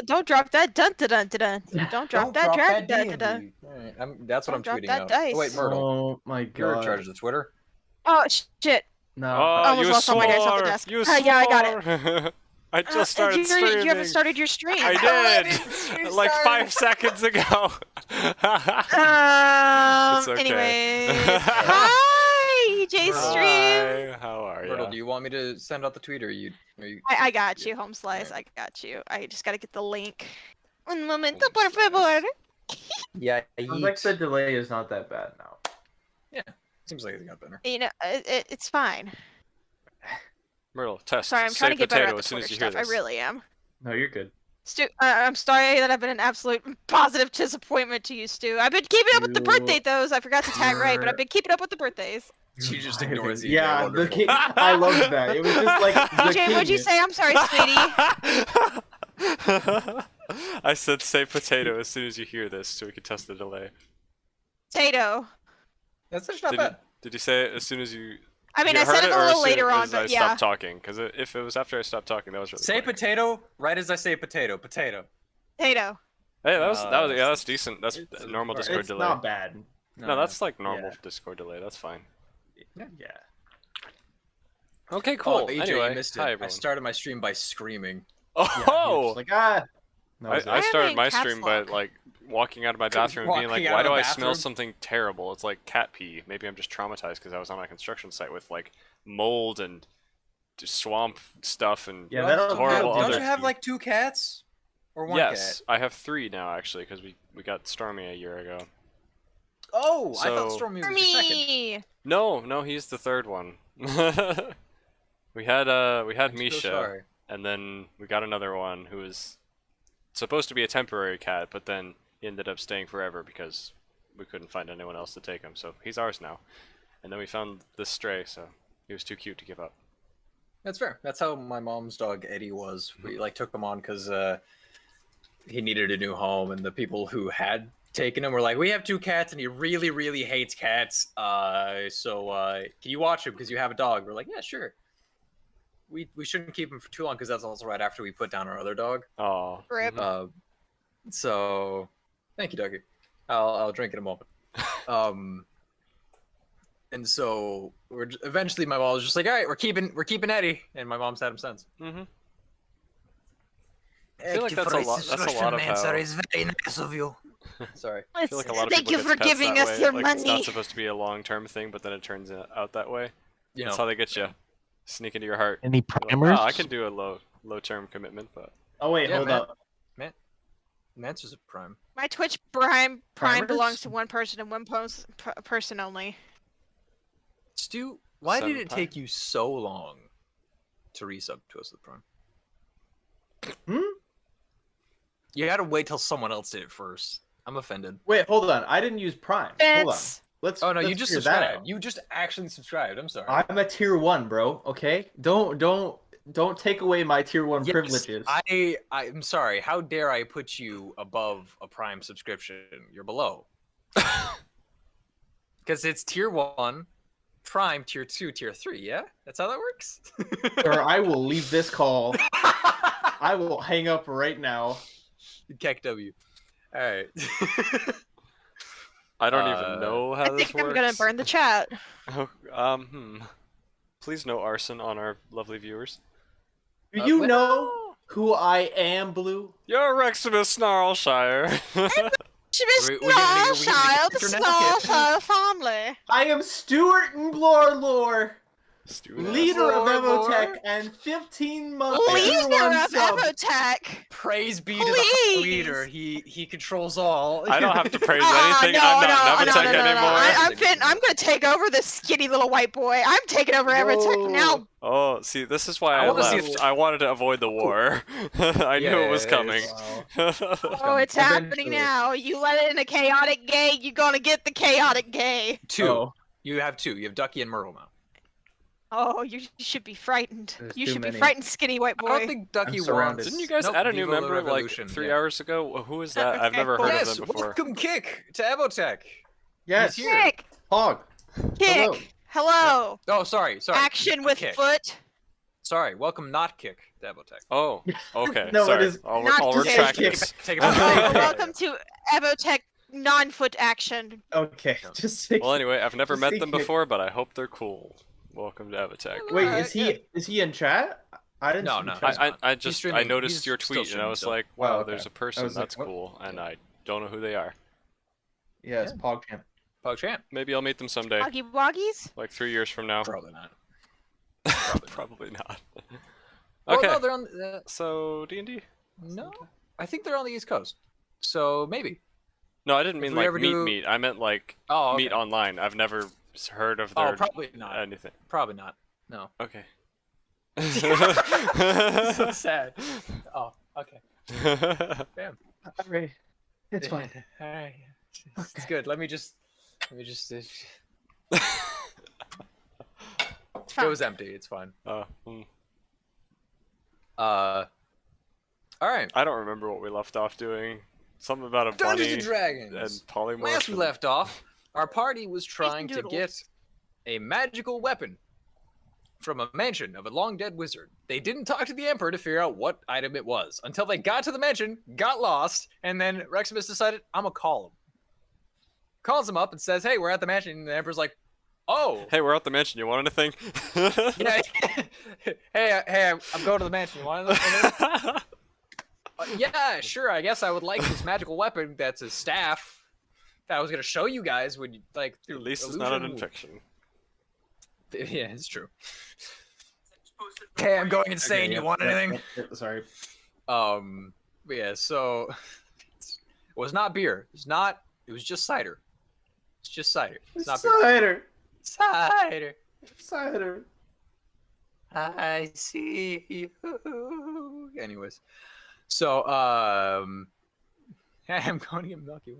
Don't drop that dun dun dun dun. Don't drop that drag dun dun dun. Alright, that's what I'm tweeting that out. dice. Oh, wait, Myrtle. Oh my You're in god. charge of the Twitter. Oh shit! No. Almost you lost all my dice off the swore! desk. You Yeah, I got it. swore! I just started streaming. You haven't started your stream. I did! Like 5 seconds ago! It's okay. Anyways. Hi, J Stream. Hi, how are Myrtle, you? do you want me to send out the tweet, or you? I got you, Home Slice. I got you. I just gotta get the link. Un momento, por favor. Yeah, Sounds like the delay is not that bad now. Yeah, seems like it got better. You know, it's fine. Myrtle, test. Sorry, I'm trying Say to get better potato at as the soon Twitter as you hear stuff. I this. really am. No, you're good. Stu, I'm sorry that I've been an absolute positive disappointment to you, Stu. I've been keeping up with the birthday those. I forgot to tag right, but I've been keeping up with the birthdays. She just ignores you. Yeah, I loved that. It was just like DJ, what'd you say? I'm sorry, sweetie. I said say potato as soon as you hear this, so we can test the delay. Potato. That's actually not bad. Did you say it as soon as you? I mean, you I said heard it a or little as soon later on, as but I yeah. stopped talking, because if it was after I stopped talking, that was really Say funny. potato right as I say potato. Potato. Potato. Hey, that was yeah, that's decent. That's normal Discord it's delay. not bad. No, that's like normal Yeah. Discord delay. That's fine. Yeah. Okay, cool. Oh, AJ, anyway, you missed it. hi I everyone. started my stream by screaming. Oh, Like That was I it. started my caps stream by lock. like walking out of my bathroom and being like, Walking out "Why of do the I smell bathroom? something terrible?" It's like cat pee. Maybe I'm just traumatized because I was on my construction site with like mold and swamp stuff and Yeah, that'll- horrible Don't other. you have like 2 cats? Or 1 Yes, cat? I have 3 now actually because we got Stormy a year ago. Oh, I thought So- Stormy For was your second. me. No, he's the 3rd one. we had I'm so Misha, sorry. and then we got another one who was supposed to be a temporary cat, but then he ended up staying forever because we couldn't find anyone else to take him. So he's ours now. And then we found this stray, so he was too cute to give up. That's fair. That's how my mom's dog Eddie was. We like took him on because he needed a new home, and the people who had taken him were like, "We have 2 cats, and he really, really hates cats. So can you watch him because you have a dog?" We're like, "Yeah, sure." We shouldn't keep him for too long because that's also right after we put down our other dog. Oh, Rip. So thank you, Dougie. I'll drink in a moment. And so eventually my mom was just like, "All right, we're keeping Eddie," and my mom's had him since. Mm-hmm. I feel like that's a lot. That's a lot of how. It's very nice of you. Sorry. I feel like a lot of Thank people you get for pets giving that us way. your Like, It's not money. supposed to be a long-term thing, but then it turns out that way. You That's know, how they get you. Sneak into your heart. Any Like, primers? oh, I can do a low-term commitment, but Oh wait, Yeah, hold man. up. Man's a prime. My Twitch Prime Primers? belongs to one person and one person only. Stu, why did it Senpai. take you so long to resub to us with Prime? Hmm? You had to wait till someone else did it first. I'm offended. Wait, hold on. I didn't use Prime. Hold on. Vince. Let's. Oh no, you let's just figure that subscribed. out. You just actually subscribed. I'm sorry. I'm a tier 1, bro. Okay. Don't take away my tier 1 Yes, privileges. I'm sorry. How dare I put you above a Prime subscription? You're below. Because it's tier 1, Prime, tier 2, tier 3. Yeah, that's how that works. Or I will leave this call. I will hang up right now. Keck W. All right. I don't even know how I this think works. I'm gonna burn the chat. Please no arson on our lovely viewers. Do you wait- know who I am, Blue? You're Reximus Snarlshire. She was We're gonna get Snarlshire, the your name. Snarlshire family. I am Stuart and Blorlore, Stupid leader of Blorlore? Evotech and 15 month Leader tier 1 of sub. Evotech. Praise be to the high Please. leader. He controls all. I don't have to praise Ah, anything. no, I'm not no, Nevatech no, no, no, no. anymore. I'm gonna take over this skinny little white boy. I'm taking over Evotech now. Oh, see, this is why I I wanna see left. if- I wanted to avoid the war. I knew it was Yes. coming. Wow. Oh, it's happening Eventually. now. You let it in a chaotic gay, you're gonna get the chaotic gay. 2. Oh. You have 2. You have Ducky and Myrtle now. Oh, you should be frightened. There's You too should be many. frightened, skinny white I don't boy. think Ducky I'm surrounded. wants. Didn't you guys Nope, add a new Viva la member like Revolution, 3 yeah. hours ago? Who is that? I've Okay, never cool. heard of Yes, them before. welcome Kick to Evotech. Yes, He's here. Kick, Hog. kick. Hello. Hello. Oh, sorry. Action with Kick. foot. Sorry, welcome not kick to Evotech. Oh, okay. No, it sorry. is not I'll to retract say this. Take it back. Welcome to Evotech non-foot action. Okay, just say. Well, anyway, I've never Just met say them kick. before, but I hope they're cool. Welcome to Avatek. Wait, Yeah. is he in chat? I didn't. No, see no. the chat. I He's just streaming. I noticed He's your still tweet and I streaming was still. like, wow, Oh, okay. there's a I person was like, that's what? cool, and I don't know who they are. Yeah, it's PogChamp. PogChamp? Maybe I'll meet them someday, Oggy Woggies? like 3 years from now. Probably not. Probably not. Well, Okay. no, they're on. So D&D? No, I think they're on the East Coast. So maybe. No, I didn't If mean we like ever meet do- meet. I meant like Oh, okay. meet online. I've never heard of Oh, their probably not. anything. Probably not. No. Okay. So sad. Oh, okay. Bam. Alright, it's fine. All right. It's good. Let me just. It's It fine. was empty. It's fine. Hmm. All right. I don't remember what we left off doing. Something about a Dungeons bunny and Dragons. and polymorph. Last we left off, our party was trying to doodles. get a magical weapon from a mansion of a long dead wizard. They didn't talk to the Emperor to figure out what item it was until they got to the mansion, got lost, and then Reximus decided, I'm gonna call him. Calls him up and says, hey, we're at the mansion. And the Emperor's like, oh. Hey, we're at the mansion. You want anything? Yeah. hey, I'm going to the mansion. You want anything? Yeah, sure. I guess I would like this magical weapon that's a staff that I was going to show you guys when you, like, through At least it's not an illusion. infection. Yeah, it's true. Hey, I'm going insane. Okay, You yeah, want yeah, anything? yeah, sorry. But yeah, so it was not beer. It was just cider. It's just cider. It's not beer. Cider. Cider. Cider. I see you. Anyways, so I'm going to get Ducky.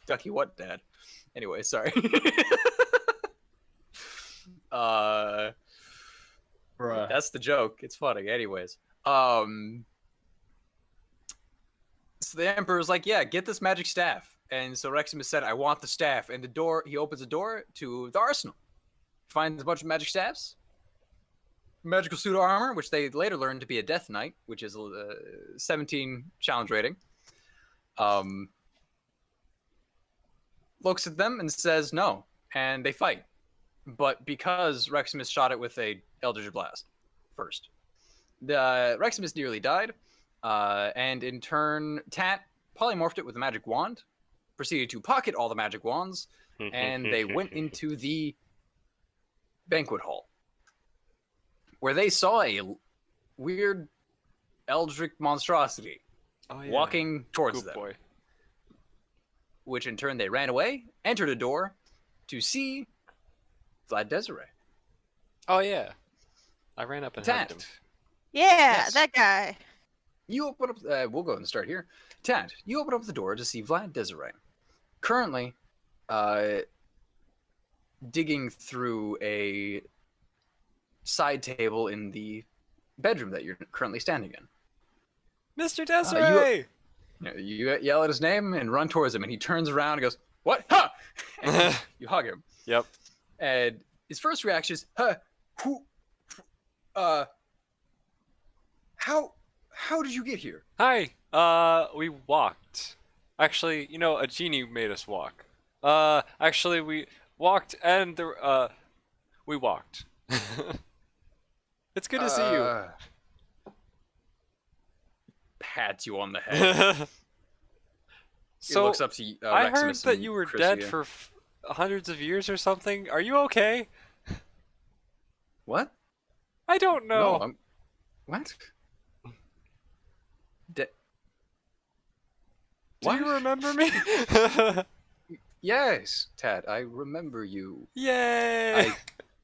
Ducky, what, Dad? Anyway, sorry. Bruh. That's the joke. It's funny. Anyways, so the Emperor was like, "Yeah, get this magic staff." And so Reximus said, "I want the staff." And he opens the door to the arsenal. Finds a bunch of magic staffs, magical suit of armor, which they later learned to be a Death Knight, which is 17 challenge rating. Looks at them and says no, and they fight. But because Reximus shot it with a Eldritch Blast first, the Reximus nearly died, and in turn, Tat polymorphed it with a magic wand, proceeded to pocket all the magic wands, and they went into the banquet hall, where they saw a weird eldritch monstrosity Oh, yeah. walking towards Good them, boy. which in turn they ran away, entered a door to see Vlad Desiree. Oh yeah. I ran up and hugged him. Tat, Yeah, Yes. that guy. you open up. We'll go ahead and start here. Tat, you open up the door to see Vlad Desiree, currently digging through a side table in the bedroom that you're currently standing in. Mr. Desiree! You yell at his name and run towards him, and he turns around and goes, "What? Ha!" And you hug him. Yep. And his first reaction is, "Huh? Who? How did you get here?" Hi. We walked. Actually, you know, a genie made us walk. Actually, we walked and we walked. It's good to see you. Pats you on the head. He So, looks up to I heard Reximus that and you were Chris dead again. for hundreds of years or something. Are you okay? What? I don't know. No, I'm... What? Do What? you remember me? Yes, Tad, I remember you. Yay! I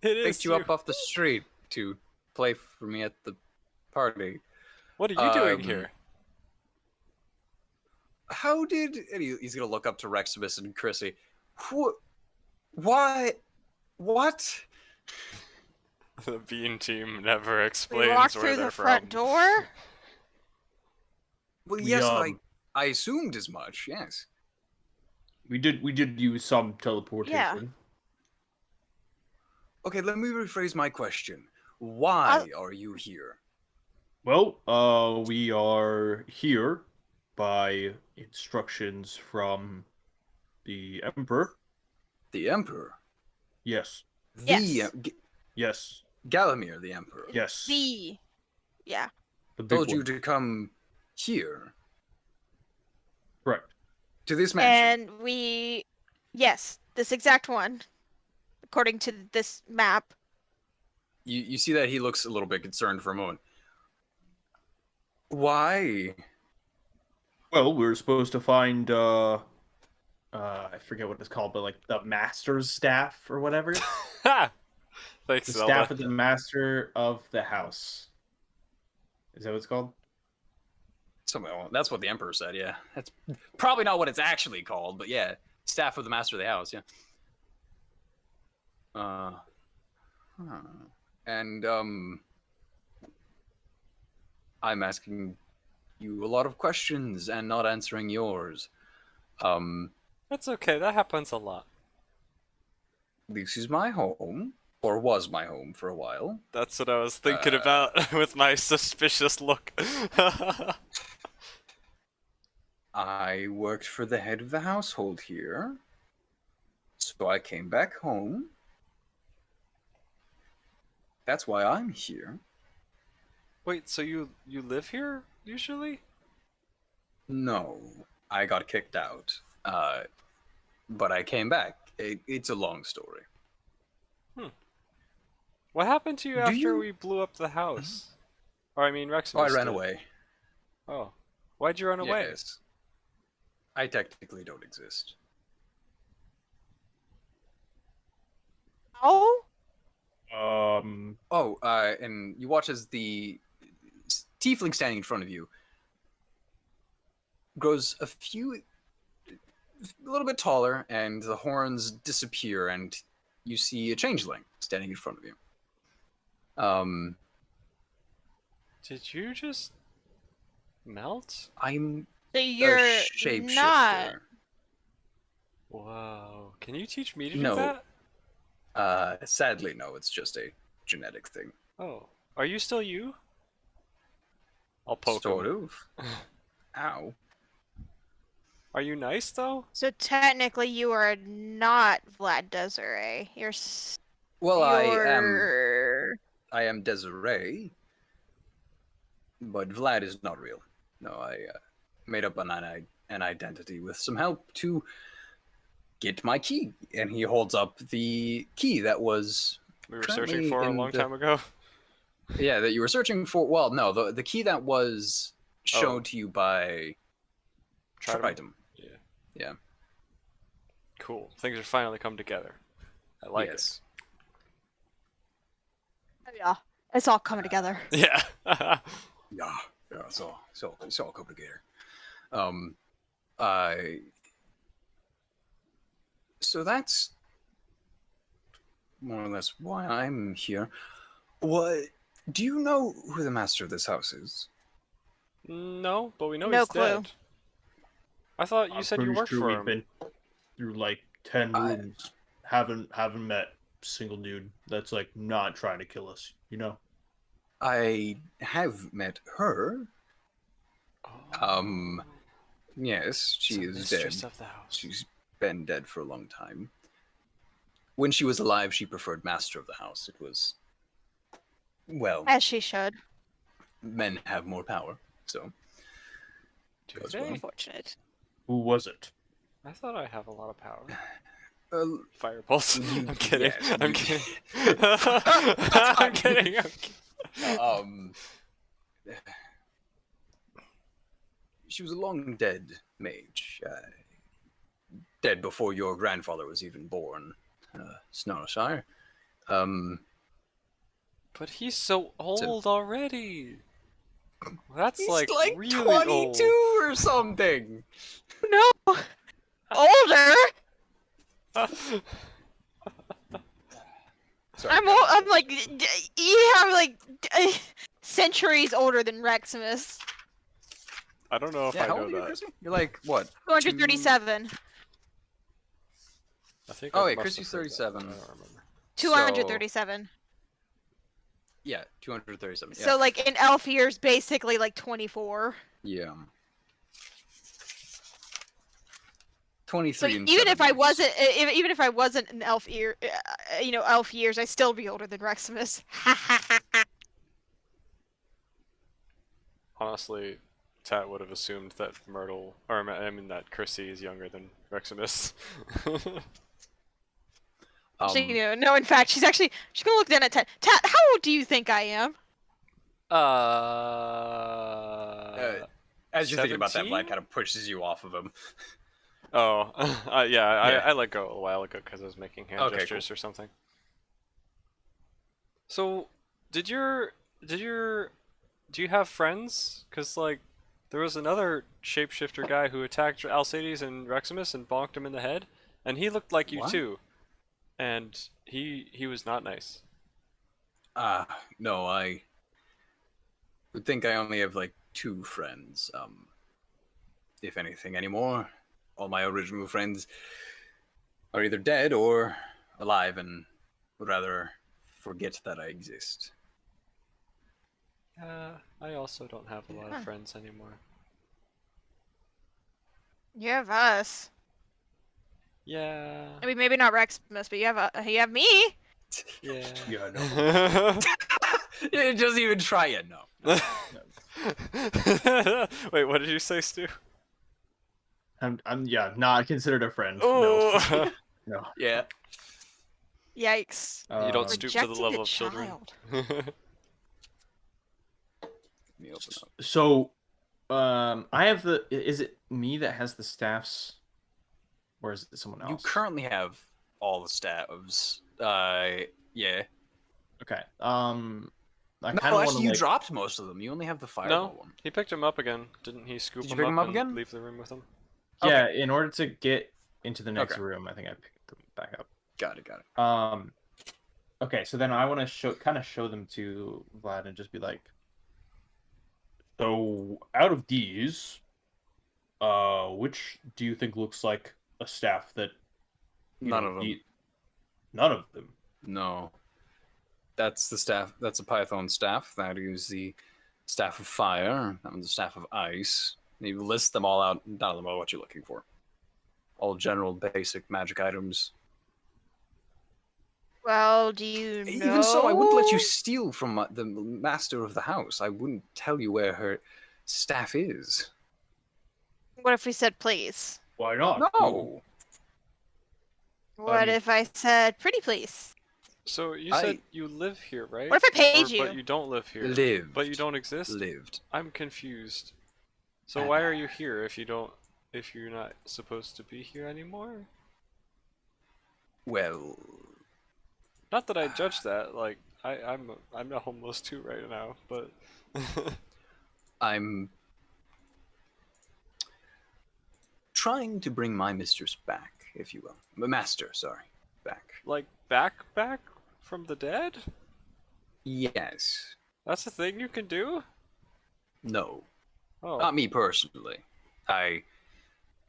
It is Picked you up off the street to play for me at the party. What are you doing here? How did... And he's going to look up to Reximus and Chrissy. Why? What? The Bean team never We explains walked where through they're the from. front door. Well, We, yes, um, I assumed as much, yes. We did use some teleportation. Yeah. Okay, let me rephrase my question. Why are you here? Well, we are here by instructions from the Emperor. The Emperor? Yes. Yes. Yes. Galamir, the Emperor, Yes. Yeah. The big told you one. to come here Correct. to this mansion. And yes, this exact one, according to this map. You see that he looks a little bit concerned for a moment. Why? Well, we were supposed to find I forget what it's called, but like the master's staff or whatever. Ha! Thanks, The Zelda. staff of the master of the house. Is that what it's called? That's what the Emperor said, yeah. That's probably not what it's actually called, but yeah. Staff of the Master of the House, yeah. And, I'm asking you a lot of questions and not answering yours. That's okay, that happens a lot. This is my home, or was my home for a while. That's what I was thinking about with my suspicious look. I worked for the head of the household here, so I came back home. That's why I'm here. Wait, so you live here, usually? No, I got kicked out. But I came back. It's a long story. What happened to you Do after you- we blew up the house? Or I mean, Reximus Oh, I ran did. away. Oh. Why'd you run away? Yes. I technically don't exist. Oh? Oh, and you watch as the tiefling standing in front of you grows a little bit taller, and the horns disappear, and you see a changeling standing in front of you. Did you just melt? I'm So a you're shapeshifter. not. Whoa. Can you teach me to No. do that? Sadly, no. It's just a genetic thing. Oh. Are you still you? I'll poke Sort him. of. Ow. Are you nice, though? So technically, you are not Vlad Desiree. Well, you're... I am Desiree, but Vlad is not real. No, I made up an identity with some help to get my key, and he holds up the key that was We were currently searching for a in long the- time ago. Yeah, that you were searching for. Well, no, the key that was shown Oh. to you by Tridum. Tridum. Yeah. Yeah. Cool. Things are finally come together. I like Yes. Yeah, it's all coming together. it. Yeah. Yeah, it's all come together. So that's more or less why I'm here. What? Do you know who the master of this house is? No, but we know No he's clue. dead. I thought you I'm said you pretty worked sure for we've him. been through like 10 I- rooms. Haven't met a single dude that's like not trying to kill us, you know? I have met her. Oh. Yes, she So is dead. mistress of the house. She's been dead for a long time. When she was alive, she preferred master of the house. It was, well, As she should. men have more power, so. Do Goes they? well. Unfortunate. Who was it? I thought I have a lot of power. Fire Firepulse. You- I'm kidding. yes, I'm you- kidding. I'm kidding. I'm kidding. She was a long dead mage. Dead before your grandfather was even born, Snarlshire. But he's so old already. That's He's like, like really 22 old. or something. No! Older? Sorry. I'm like, you have like centuries older than Reximus. I don't know if Yeah, I how know old are you, that. Chrissy? You're like, what? 237. I think Oh, I wait, must Chrissy's have heard that, 37. but I don't remember. 237. Yeah, 237. Yeah. So like in elf years, basically like 24. Yeah. So 23 and even 7 if I years. wasn't, even if I wasn't an elf year, elf years, I'd still be older than Reximus. Honestly, Tat would have assumed that Myrtle, or I mean that Chrissy is younger than Reximus. Actually, no, in fact, she's gonna look down at Tat. Tat, how old do you think I am? As you're thinking about that, 17? Vlad kind of pushes you off of him. Oh, yeah, Yeah. I let go a while ago because I was making hand Okay, gestures or something. So, do you have friends? Because, like, there was another shapeshifter guy who attacked Alcides and Reximus and bonked him in the head, and he looked like you What? too. And he was not nice. No, I would think I only have like 2 friends. If anything anymore. All my original friends are either dead or alive and would rather forget that I exist. I also don't have a lot Huh. of friends anymore. You have us. Yeah. I mean, maybe not Reximus, but you have me. Yeah. Yeah, no. It doesn't even try it, no. Wait, what did you say, Stu? I'm not considered a friend. Oh. No. Yeah. Yikes. You don't stoop to the Rejecting level a of children. child. Let me open up. So, I have the. Is it me that has the staffs, or is it someone else? You currently have all the stats. Yeah. Okay. I No, kind of want to actually, you like. dropped most of them. You only have the fireball No, one. he picked him up again. Didn't he scoop Did you him pick him up and again? leave the room with him? Yeah, in order to get into the next Okay. room, I think I picked them back up. Got it. Okay, so then I want to show them to Vlad and just be like, so out of these, which do you think looks like a staff that None of them. None of them. No. That's the staff. That's a Python staff. That is the staff of fire. That one's the staff of ice. And you list them all out. None of them are what you're looking for. All general basic magic items. Well, do you know? Even so, I wouldn't let you steal from the master of the house. I wouldn't tell you where her staff is. What if we said please? Why not? No. What mean- if I said pretty please? So you said you live here, right? What if I paid you? But you don't live here. Lived. But you don't exist? Lived. I'm confused. So why are you here if you're not supposed to be here anymore? Well, Not that I judge that, like I'm not homeless too right now, but I'm trying to bring my mistress back, if you will. My master, sorry. Back. like back from the dead? Yes. That's a thing you can do? No. Oh. Not me personally.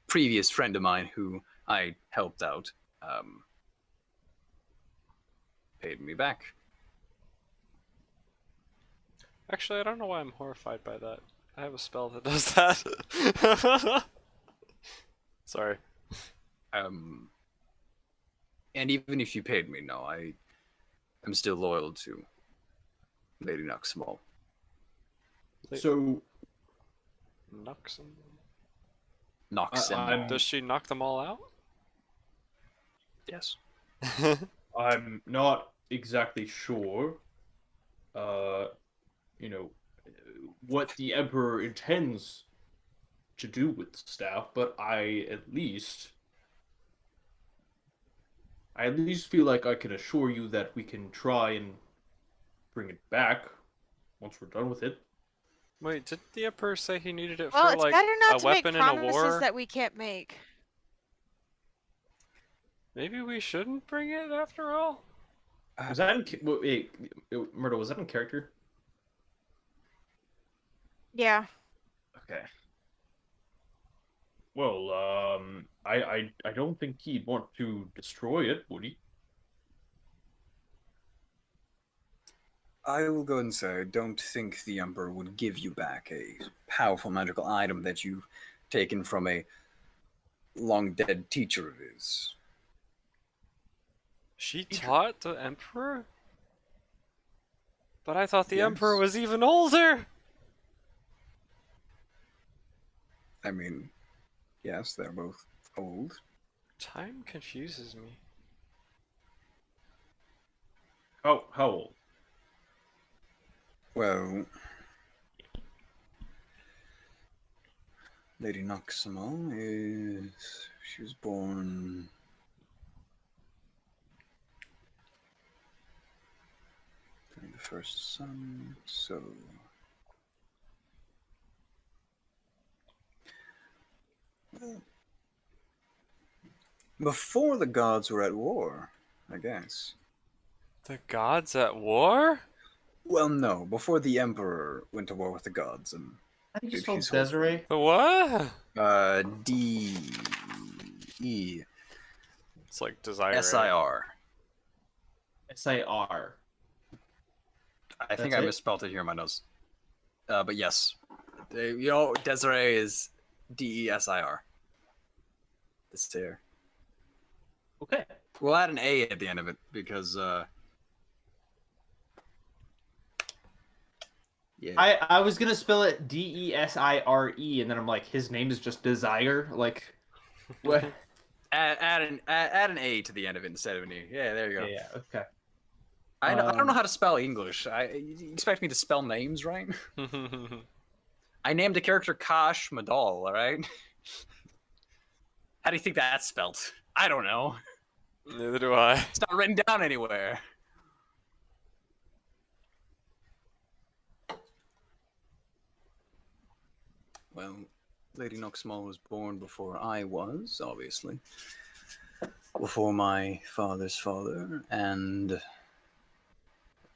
Previous friend of mine who I helped out, paid me back. Actually, I don't know why I'm horrified by that. I have a spell that does that. Sorry. And even if you paid me, no, I am still loyal to Lady Nuxmall. So Knocks them. Noxmall. Does she knock them all out? Yes. I'm not exactly sure, what the Emperor intends to do with the staff, but I at least feel like I can assure you that we can try and bring it back once we're done with it. Wait, did the Emperor say he needed it Well, for it's like better not a to make weapon in a promises war? that we can't make. Maybe we shouldn't bring it after all? Was that wait, Myrtle, was that in character? Yeah. Okay. Well, I don't think he'd want to destroy it, would he? I will go and say, I don't think the Emperor would give you back a powerful magical item that you've taken from a long dead teacher of his. She taught the Emperor? But I thought the Yes. Emperor was even older! I mean, yes, they're both old. Time confuses me. How old? Well, Lady Noximo she was born during the first sun, so before the gods were at war, I guess. The gods at war? Well, no, before the Emperor went to war with the gods and How do you did spell his whole Desiree? The what? D-E-S-I-R. It's like desire. S-I-R. I think That's I it? misspelled it here in my notes. But yes. You know, Desiree is D-E-S-I-R. This there. Okay. We'll add an A at the end of it because yeah. I was gonna spell it D-E-S-I-R-E, and then I'm like, his name is just Desire. Like, what? add an A to the end of it instead of an E. Yeah, there you go. Yeah. Okay. I don't know how to spell English. You expect me to spell names, right? I named a character Kosh Madal, alright? How do you think that's spelled? I don't know. Neither do I. It's not written down anywhere. Well, Lady Noxmal was born before I was, obviously. Before my father's father, and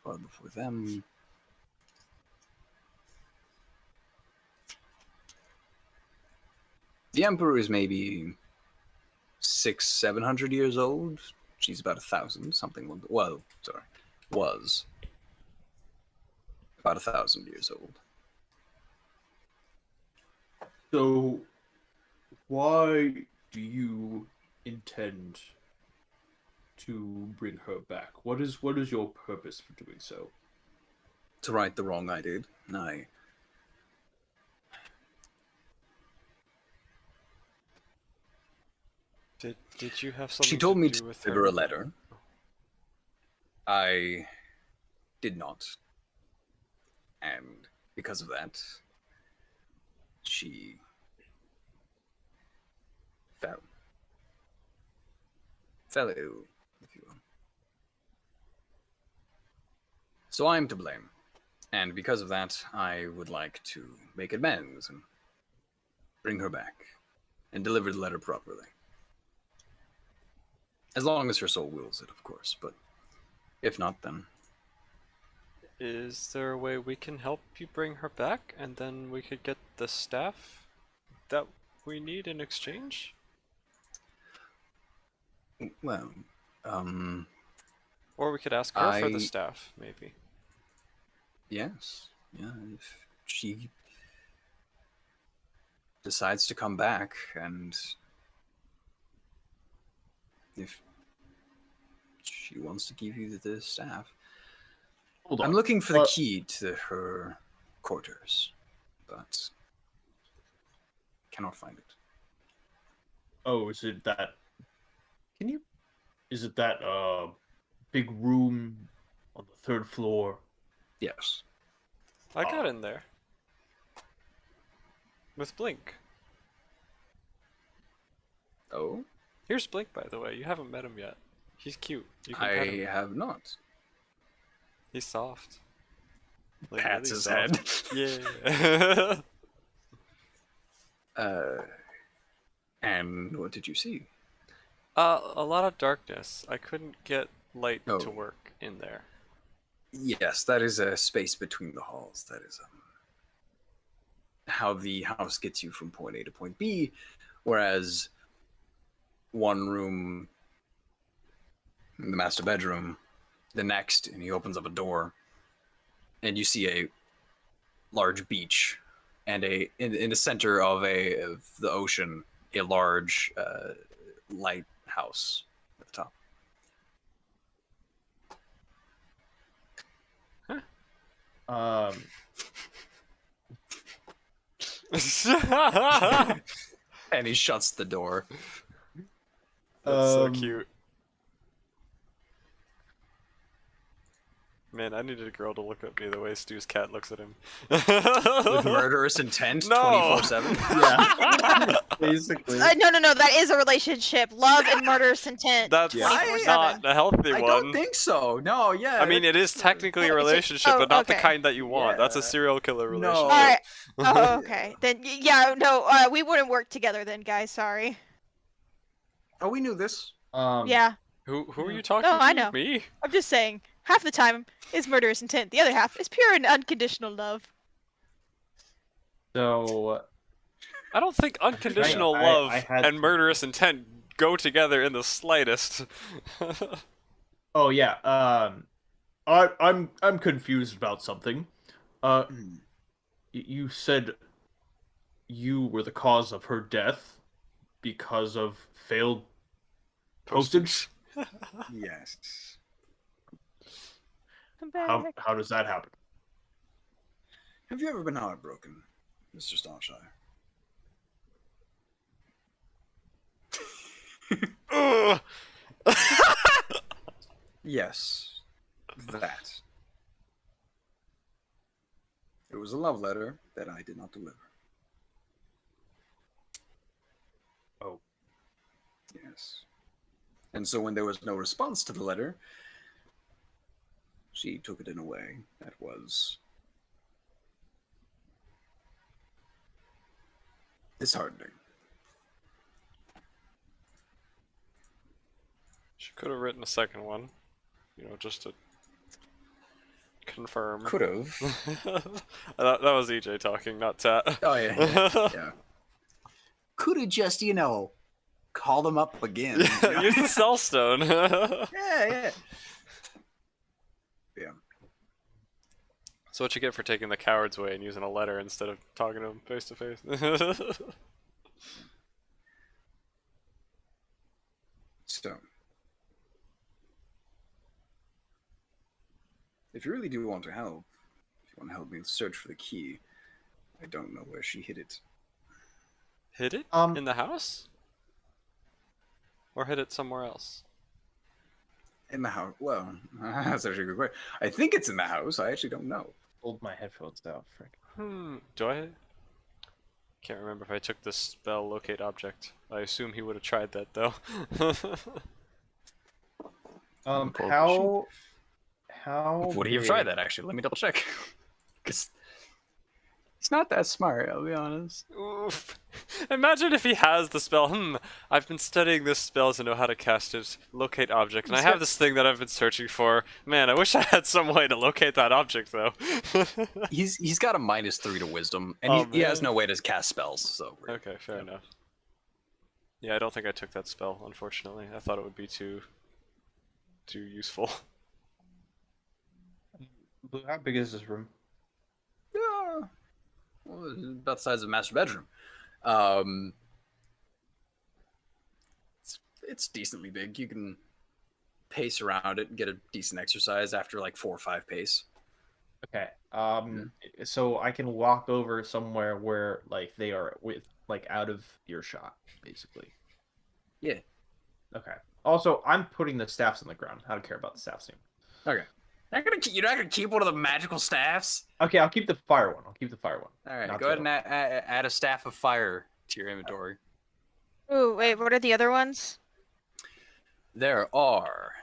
far before them. The Emperor is maybe 600-700 years old. She's about 1,000, something. Well, sorry, was about 1,000 years old. So, why do you intend to bring her back? What is your purpose for doing so? To right the wrong I did. Did you have something She told me do to with deliver a letter. I did not. And because of that, she fell. Fell ill, if you will. So I am to blame. And because of that, I would like to make amends and bring her back and deliver the letter properly. As long as her soul wills it, of course, but if not, then... Is there a way we can help you bring her back, and then we could get the staff that we need in exchange? Well, Or we could ask her for the staff, maybe. yes. Yeah, if she decides to come back, and if she wants to give you the staff. Hold on. I'm looking for the key to her quarters, but cannot find it. Oh, is it that? Is it that big room on the 3rd floor? Yes. I got in there. With Blink. Oh? Here's Blink, by the way. You haven't met him yet. He's cute. You can pet I him. have not. He's soft. Like, Pats really his soft. head. Yeah. And what did you see? A lot of darkness. I couldn't get light Oh. to work in there. Yes, that is a space between the halls. That is how the house gets you from point A to point B, whereas one room, the master bedroom, the next, and he opens up a door, and you see a large beach, and in the center of the ocean, a large lighthouse at the top. Um, And he shuts the door. That's so cute. Man, I needed a girl to look at me the way Stu's cat looks at him. With murderous intent, No! 24/7. Yeah. Basically. No, that is a relationship. Love and murderous intent. That's Yeah. 24/7. not a healthy I one. don't think so. No, yeah. I mean, it is technically a relationship, but not the okay. kind that you want. That's a Yeah. serial killer No. relationship. Alright. Oh, okay. Then, yeah, no, we wouldn't work together then, guys. Sorry. Oh, we knew this. Yeah, Who are you talking No, to? I know. Me? I'm just saying. Half the time is murderous intent. The other half is pure and unconditional love. So, I don't think unconditional I love had and murderous intent go together in the slightest. oh yeah. I'm confused about something. You said you were the cause of her death because of failed postage. Yes. Come back. How does that happen? Have you ever been heartbroken, Mr. Starshire? Ugh. Yes. That. It was a love letter that I did not deliver. Oh. Yes. And so when there was no response to the letter, she took it in a way that was disheartening. She could have written a second one, just to confirm. Could have. that was EJ talking, not Tat. Oh, yeah. Could have just, called them up again. Use the cell stone. Yeah. Yeah. So what you get for taking the coward's way and using a letter instead of talking to him face to face? So, if you really do want to help, if you want to help me search for the key, I don't know where she hid it. Hid it? In the house? Or hid it somewhere else? In the house? Well, that's actually a good question. I think it's in the house. I actually don't know. Pulled my headphones out, frick. Do I? Can't remember if I took the spell locate object. I assume he would have tried that though. How Would he have tried that actually? Let me double check. Because he's not that smart, I'll be honest. Oof. Imagine if he has the spell. I've been studying this spell to know how to cast it. Locate object. And I have this thing that I've been searching for. Man, I wish I had some way to locate that object, though. He's got a -3 to wisdom, and he has no way to cast spells, so... Okay, fair enough. Yeah, I don't think I took that spell, unfortunately. I thought it would be too useful. Blue, how big is this room? Yeah. Well, it's about the size of a master bedroom. It's decently big. You can pace around it and get a decent exercise after like 4 or 5 pace. Okay. So I can walk over somewhere where they are out of earshot, basically. Yeah. Okay. Also, I'm putting the staffs on the ground. I don't care about the staffs anymore. Okay. You're not gonna keep one of the magical staffs? Okay, I'll keep the fire one. All right. Go ahead and add a staff of fire to your inventory. Ooh, wait, what are the other ones? There are.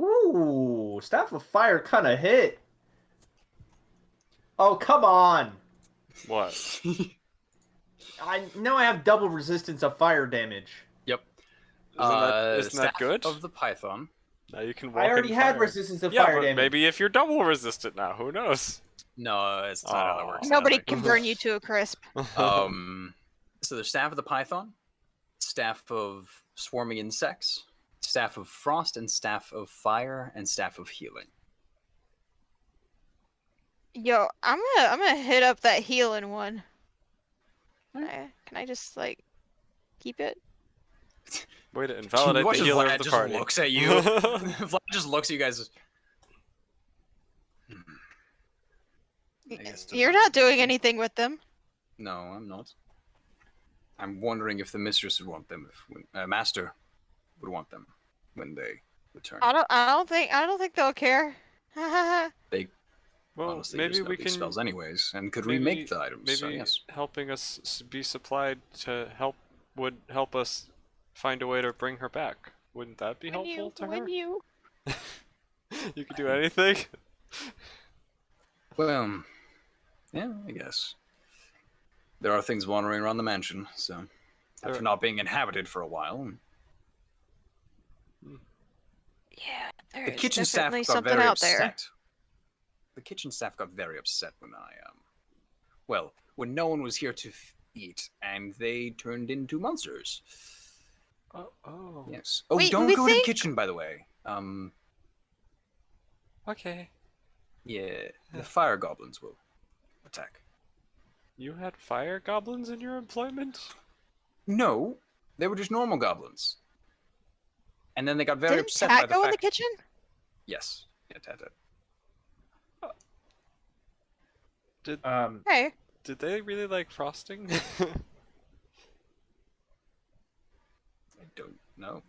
Ooh, staff of fire kind of hit. Oh, come on. What? I know I have double resistance of fire damage. Yep. Isn't that good? Of the Python. Now you can walk I already in had fire. resistance of Yeah, fire but damage. maybe if you're double resistant now, who knows? No, it's not how that works. Nobody can burn you to a crisp. So the staff of the Python, staff of swarming insects, Staff of Frost and Staff of Fire and Staff of Healing. Yo, I'm gonna hit up that healing one. Alright. Can I just like keep it? Way to invalidate Watch the as healer Vlad of the just party. looks at you. Vlad just looks at you guys. I guess You're not doing anything with them. No, I'm not. I'm wondering if the mistress would want them, if master would want them when they return. I don't think they'll care. They Well, honestly maybe just know we these can spells anyways, and could maybe- remake the items. maybe So yes, helping us be supplied to help would help us find a way to bring her back. Wouldn't that be helpful to her? you You could do anything. well, yeah, I guess there are things wandering around the mansion. So after There- not being inhabited for a while, Yeah, the there's kitchen staff definitely got something very out upset. there. The kitchen staff got very upset when when no one was here to eat, and they turned into monsters. Oh. Yes. Oh, Wait, don't we go to the think- kitchen, by the way. Okay. Yeah, the fire goblins will attack. You had fire goblins in your employment? No, they were just normal goblins. And then they got very Didn't upset by Tat the go in fact. the kitchen? Yes. Yeah, Tat. Did Hey, did they really like frosting? I don't know.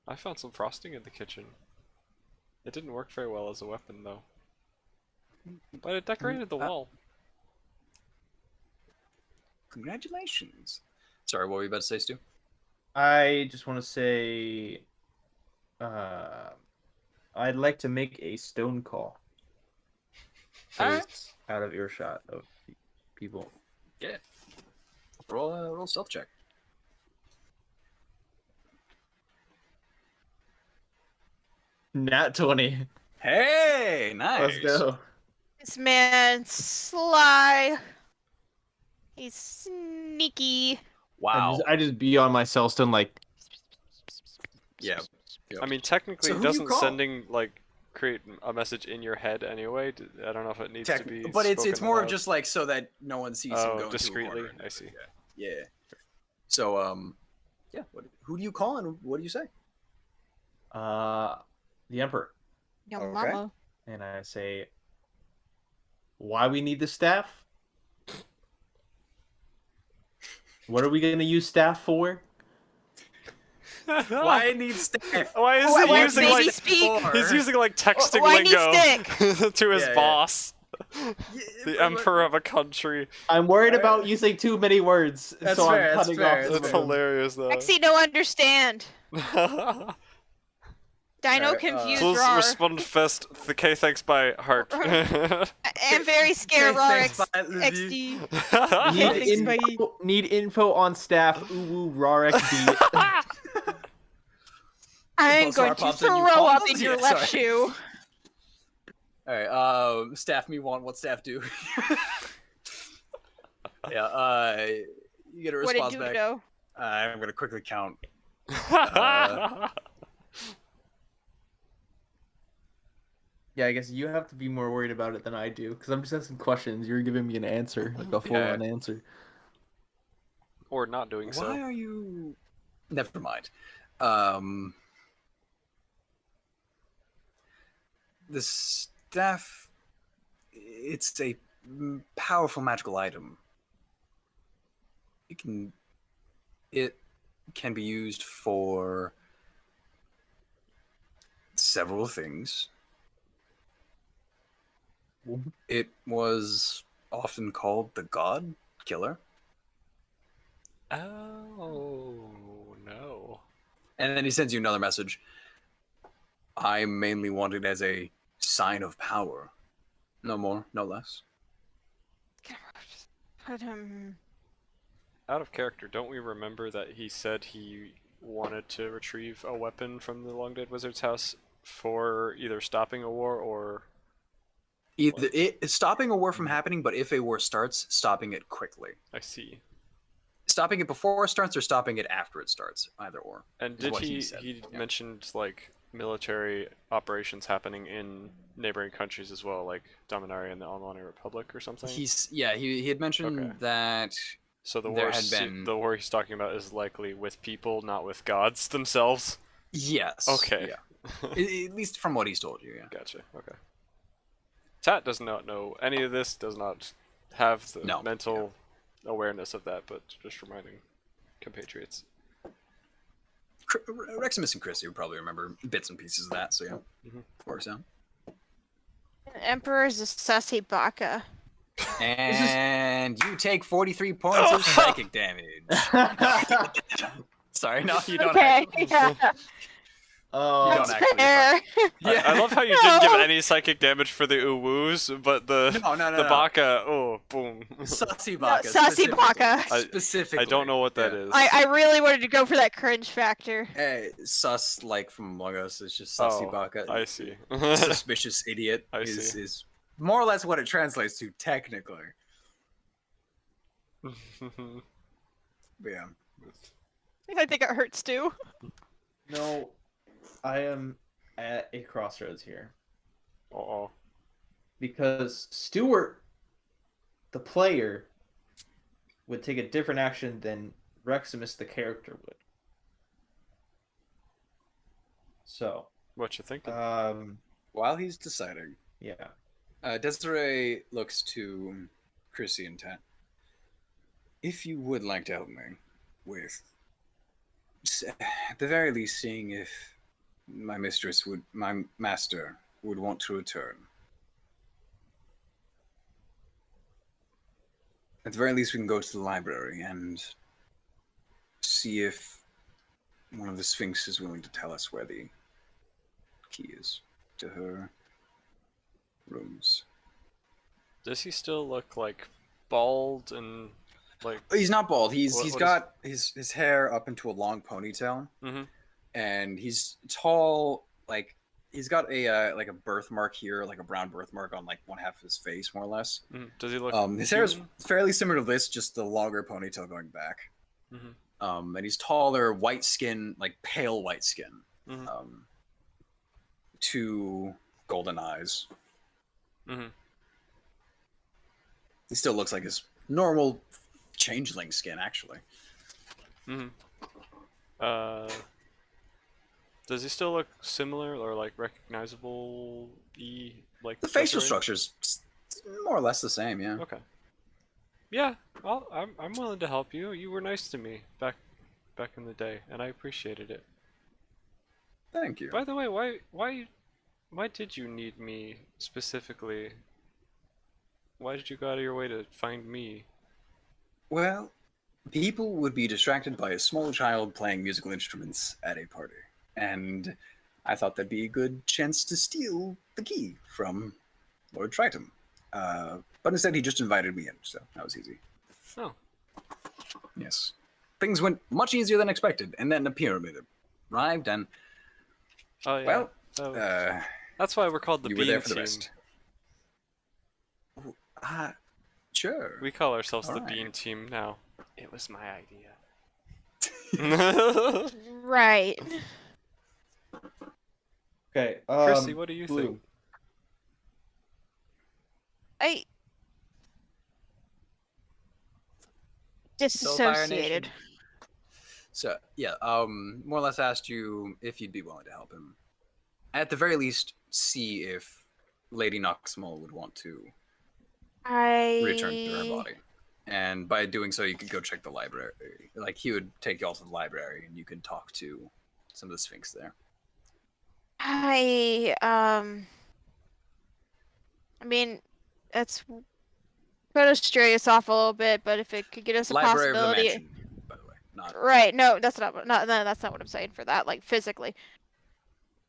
I found some frosting in the kitchen. It didn't work very well as a weapon though. But it decorated the wall. Congratulations. Sorry, what were you about to say, Stu? I just want to say, I'd like to make a stone call. So Alright. it's out of earshot of people. Yeah. Roll stealth check. Nat 20. Hey, nice. Let's go. this man's sly. He's sneaky. Wow. I just be on my cellstone like, Yeah. I mean, technically, So who do you doesn't call? sending like create a message in your head anyway? I don't know if it needs to be. But it's spoken more aloud. of just like so that no one sees him Oh, go discreetly. into a corner. I see. Yeah. So yeah. Who do you call and what do you say? the Emperor. Yo, Okay. mama. And I say, why we need the staff? What are we going to use staff for? Why I need staff? Why is Why- he why using baby like speak? he's using like texting Why need lingo to his Yeah, yeah. boss, Yeah, the emperor of a country? I'm worried about using too many words, That's so fair, I'm that's cutting fair, off that's some That's of them. hilarious though. Lexi, no understand. Dino Alright, confused Please Rar. respond first. Okay, thanks by heart. I am very scared, Rar Thanks, bye, XD. Need, Thanks, need info on staff. Ooh, Rarek beat. I'm Plus going Rar to pops in, you throw call up them? in your Yeah, left sorry. shoe. All right. Staff me want what staff do. Yeah. You get a What response did back. Dudo? I'm gonna quickly count. Yeah, I guess you have to be more worried about it than I do, because I'm just asking questions. You're giving me an answer, like a full-on answer. Or not doing Why so. are you? Never mind. The staff. It's a powerful magical item. It can be used for several things. It was often called the God Killer. Oh no. And then he sends you another message. I mainly want it as a sign of power. No more, no less. Out of character, don't we remember that he said he wanted to retrieve a weapon from the Long Dead Wizard's house for either stopping a war or... Stopping a war from happening, but if a war starts, stopping it quickly. I see. stopping it before it starts or stopping it after it starts, either or. And is did what he said. Yeah. mentioned like military operations happening in neighboring countries as well, like Dominaria and the Almani Republic or something? He had mentioned Okay. that So the there war had been the war he's talking about is likely with people, not with gods themselves. yes. Okay. Yeah. At least from what he's told you. Yeah. Gotcha. Okay. Tat does not know any of this. Does not have the mental awareness of that, but just reminding compatriots. Reximus and Chrissy would probably remember bits and pieces of that, so yeah. Works out. Emperor's a sussy baka. And you take 43 points of psychic damage. Sorry, no, you don't. Okay. Actually. Oh, You don't That's actually. fair. Yeah. I love how you didn't give any psychic damage for the uwoos, but the No. baka, oh, boom. Sussy baka. Sussy baka. Specifically. I don't know what that is. I really wanted to go for that cringe factor. Sus, like from Among Us, is just sussy baka. I see. Suspicious idiot is more or less what it translates to, technically. But yeah. I think it hurts too. No, I am at a crossroads here. Uh-oh. Because Stuart, the player, would take a different action than Reximus, the character, would. So. What you thinking? While he's deciding, Desiree looks to Chrissy and Tat. If you would like to help me with, at the very least, seeing if my master would want to return. At the very least, we can go to the library and see if one of the Sphinx is willing to tell us where the key is to her rooms. Does he still look like bald and like? He's not bald. He's what got his hair up into a long ponytail, and he's tall. Like he's got a like a birthmark here, like a brown birthmark on like one half of his face, more or less. Does he look? His hair is fairly similar to this, just the longer ponytail going back. And he's taller, white skin, like pale white skin. Two golden eyes. He still looks like his normal changeling skin, actually. Does he still look similar or like recognizable? Like the facial structure's more or less the same, yeah. Okay. Yeah, I'm willing to help you. You were nice to me back in the day, and I appreciated it. Thank you. By the way, why did you need me specifically? Why did you go out of your way to find me? Well, people would be distracted by a small child playing musical instruments at a party, and I thought that'd be a good chance to steal the key from Lord Triton. But instead, he just invited me in, so that was easy. Oh. Yes. Things went much easier than expected, and then a pyramid arrived, and oh yeah. Well, that's why we're called the you Bean were there for Team. the rest. Sure. We call ourselves All the right. Bean Team now. It was my idea. Right. Okay. Chrissy, what do you Blue. think? I disassociated. So yeah, more or less asked you if you'd be willing to help him. At the very least, see if Lady Noxmal would want to return to her body. And by doing so, you could go check the library. Like, he would take you all to the library, and you could talk to some of the Sphinx there. I mean, it's gonna stray us off a little bit, but if it could get us a Library of the possibility, mansion, by the way, not right? No, that's not that's not what I'm saying for that. Like physically,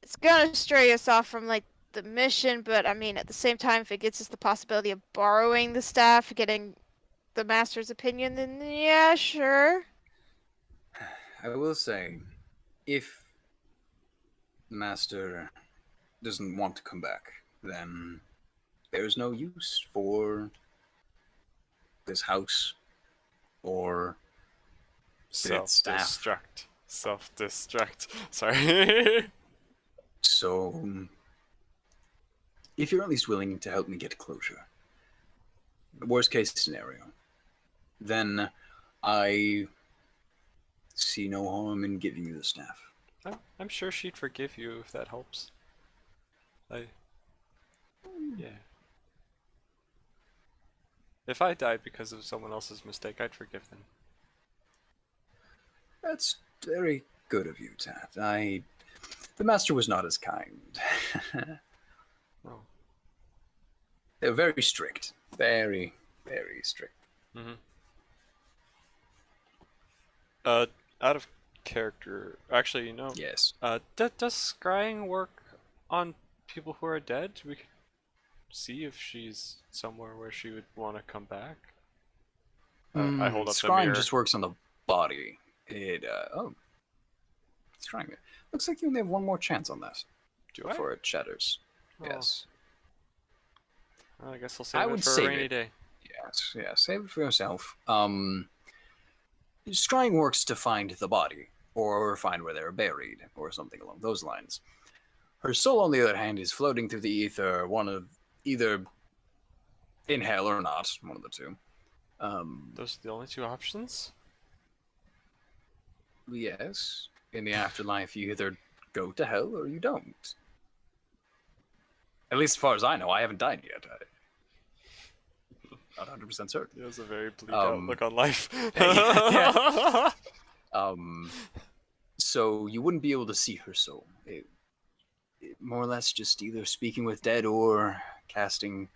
it's gonna stray us off from like the mission, but I mean, at the same time, if it gets us the possibility of borrowing the staff, getting the master's opinion, then yeah, sure. I will say, if the master doesn't want to come back, then there's no use for this house or staff. Self-destruct. Self-destruct. Sorry. So, if you're at least willing to help me get closure, worst case scenario, then I see no harm in giving you the staff. I'm sure she'd forgive you if that helps. Yeah. If I died because of someone else's mistake, I'd forgive them. That's very good of you, Tad. The master was not as kind. Oh. They were very strict. Very, very strict. Mm-hmm. Out of character, actually, you know. Yes. Does scrying work on people who are dead? We could see if she's somewhere where she would want to come back. I hold up the Scrying mirror. just works on the body. Scrying. Looks like you only have one more chance on that Do before it shatters. Oh. Yes. Well, I guess I'll save I it would for a save rainy it. day. Yes. Yeah. Save it for yourself. Scrying works to find the body, or find where they're buried, or something along those lines. Her soul, on the other hand, is floating through the ether, one of either in hell or not, one of the two. Those are the only two options? Yes. In the afterlife, you either go to hell or you don't. At least as far as I know, I haven't died yet. I'm not 100% certain. It was a very bleak outlook on life. Yeah. So you wouldn't be able to see her soul. It more or less just either speaking with dead or casting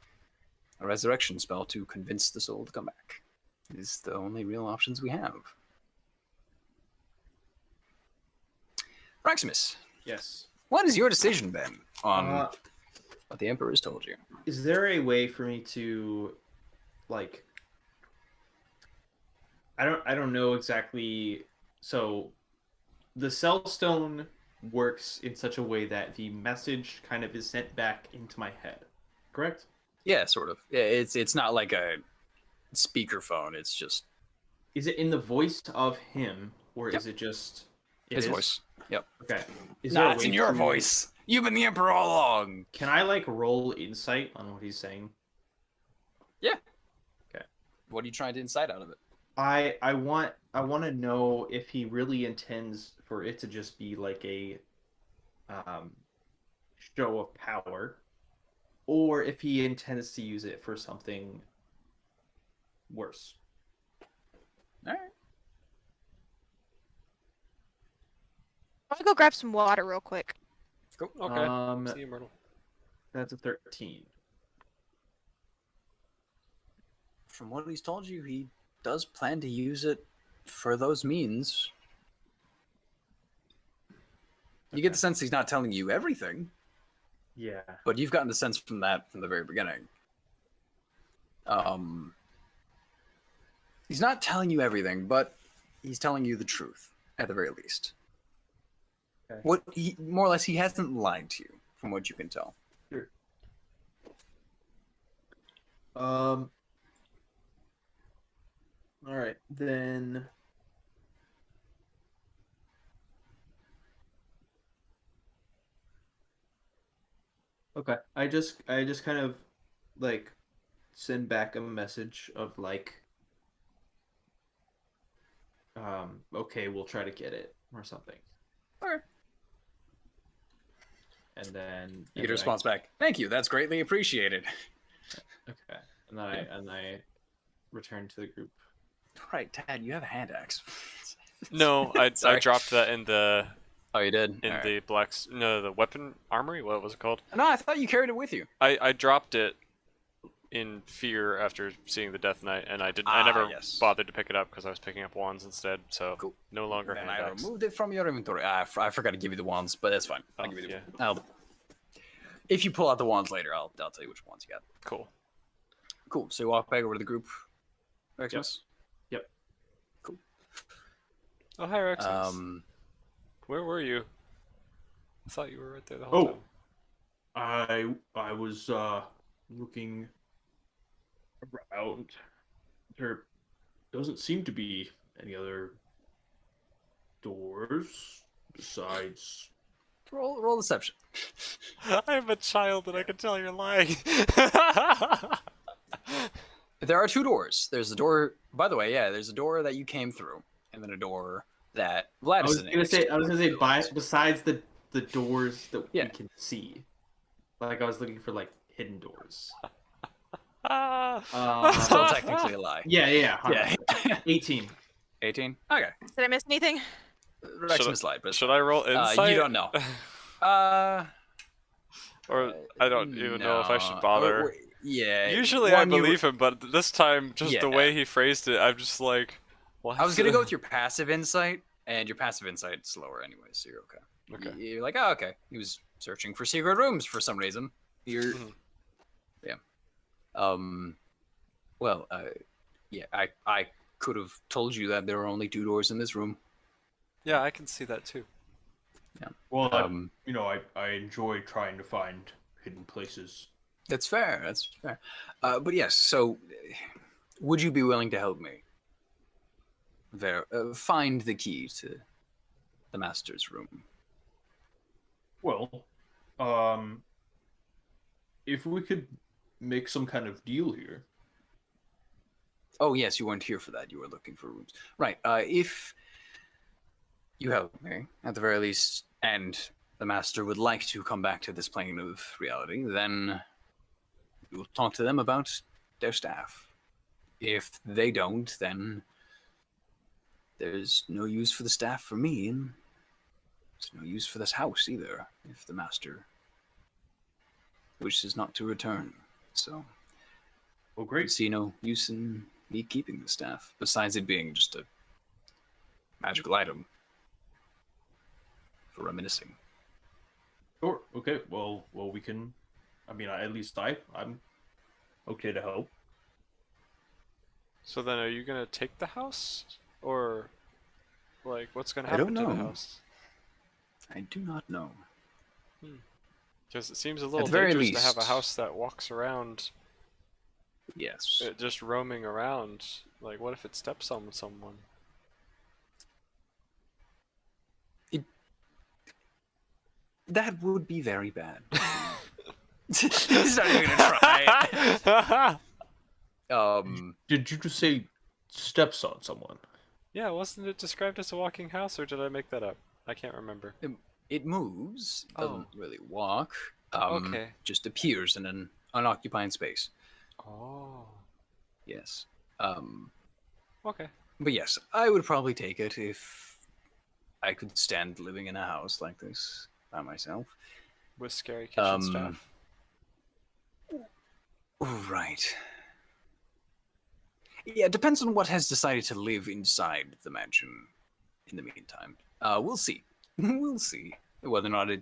a resurrection spell to convince the soul to come back. Is the only real options we have. Maximus, Yes. what is your decision then on what the Emperor has told you? Is there a way for me to, like, I don't know exactly. So, the Cellstone works in such a way that the message kind of is sent back into my head, correct? Yeah, sort of. Yeah, it's not like a speakerphone. It's just Is it in the voice of him, or Yep. is it just his is? voice. Yep. Okay. Is there a It's way in your to- voice. You've been the Emperor all along. Can I like roll insight on what he's saying? What are you trying to incite out of it? I want to know if he really intends for it to just be like a show of power, or if he intends to use it for something worse. All right. I'm gonna go grab some water real quick. Cool. Okay. See you, Myrtle. That's a 13. From what he's told you, he does plan to use it for those means. You get the sense he's not telling you everything, Yeah. but you've gotten the sense from that from the very beginning. He's not telling you everything, but he's telling you the truth at the very least. Okay. What he more or less he hasn't lied to you, from what you can tell. Sure. All right, then. Okay, I just kind of like send back a message of like, okay, we'll try to get it or something. Okay. And then You get a response back. Thank you. That's greatly appreciated. Okay, and then I return to the group. Right, Tad, you have a hand axe. No, I Sorry. dropped that in the Oh, you did? in All right. the the weapon armory. What was it called? No, I thought you carried it with you. I dropped it in fear after seeing the Death Knight, and I never yes. bothered to pick it up because I was picking up wands instead. So Cool. no longer And hand I axe. removed it from your inventory. I forgot to give you the wands, but that's fine. I'll Oh, give you the yeah. I'll, if you pull out the wands later, I'll tell you which ones you got. Cool. Cool. So you walk back over to the group. Maximus? Oh, hi, Reximus. Where were you? I thought you were right there the whole time. I was looking around. There doesn't seem to be any other doors besides? Roll deception. I'm a child and I can tell you're lying. There are two doors. There's a door. By the way, yeah, there's a door that you came through, and then a door that I Vladis was didn't gonna say, exist. besides the doors that Yeah. we can see. Like I was looking for like hidden doors. Still technically a lie. Yeah. Yeah. 18. 18. Okay. Did I miss anything? Rex Should I- mislide, but Should I roll insight? you don't know. Or I don't even know if I should bother. Yeah. Usually I one you- believe him, but this time, just the Yeah. way he phrased it, I'm just like, what? I was gonna go with your passive insight, and your passive insight's slower anyway, so you're okay. Okay. You're like, oh, okay. He was searching for secret rooms for some reason. You're, Mhm. yeah. Well, yeah. I could have told you that there are only two doors in this room. Yeah, I can see that too. Well, Um, I enjoy trying to find hidden places. That's fair. That's fair. But yes. So, would you be willing to help me? Find the key to the master's room. Well, if we could make some kind of deal here. Oh yes, you weren't here for that. You were looking for rooms, right? If you help me, at the very least, and the master would like to come back to this plane of reality, then we'll talk to them about their staff. If they don't, then there's no use for the staff for me, and there's no use for this house either, if the master wishes not to return. So, Well, I great. see no use in me keeping the staff, besides it being just a magical item for reminiscing. Sure. Okay. Well, we can. I mean, at least I'm okay to help. So then, are you gonna take the house, or like what's gonna I happen don't to the know. house? I do not know. Because it seems a little the very dangerous to have a least- house that walks around, Yes. just roaming around. Like, what if it steps on someone? That would be very bad. He's not even gonna try. Did you just say steps on someone? Yeah, wasn't it described as a walking house, or did I make that up? I can't remember. It moves. It doesn't Oh. really walk. Okay. Just appears in an unoccupied space. Oh. Yes. Okay. But yes, I would probably take it if I could stand living in a house like this by myself. With scary kitchen Um, staff. Right. Yeah, it depends on what has decided to live inside the mansion in the meantime. We'll see. We'll see whether or not it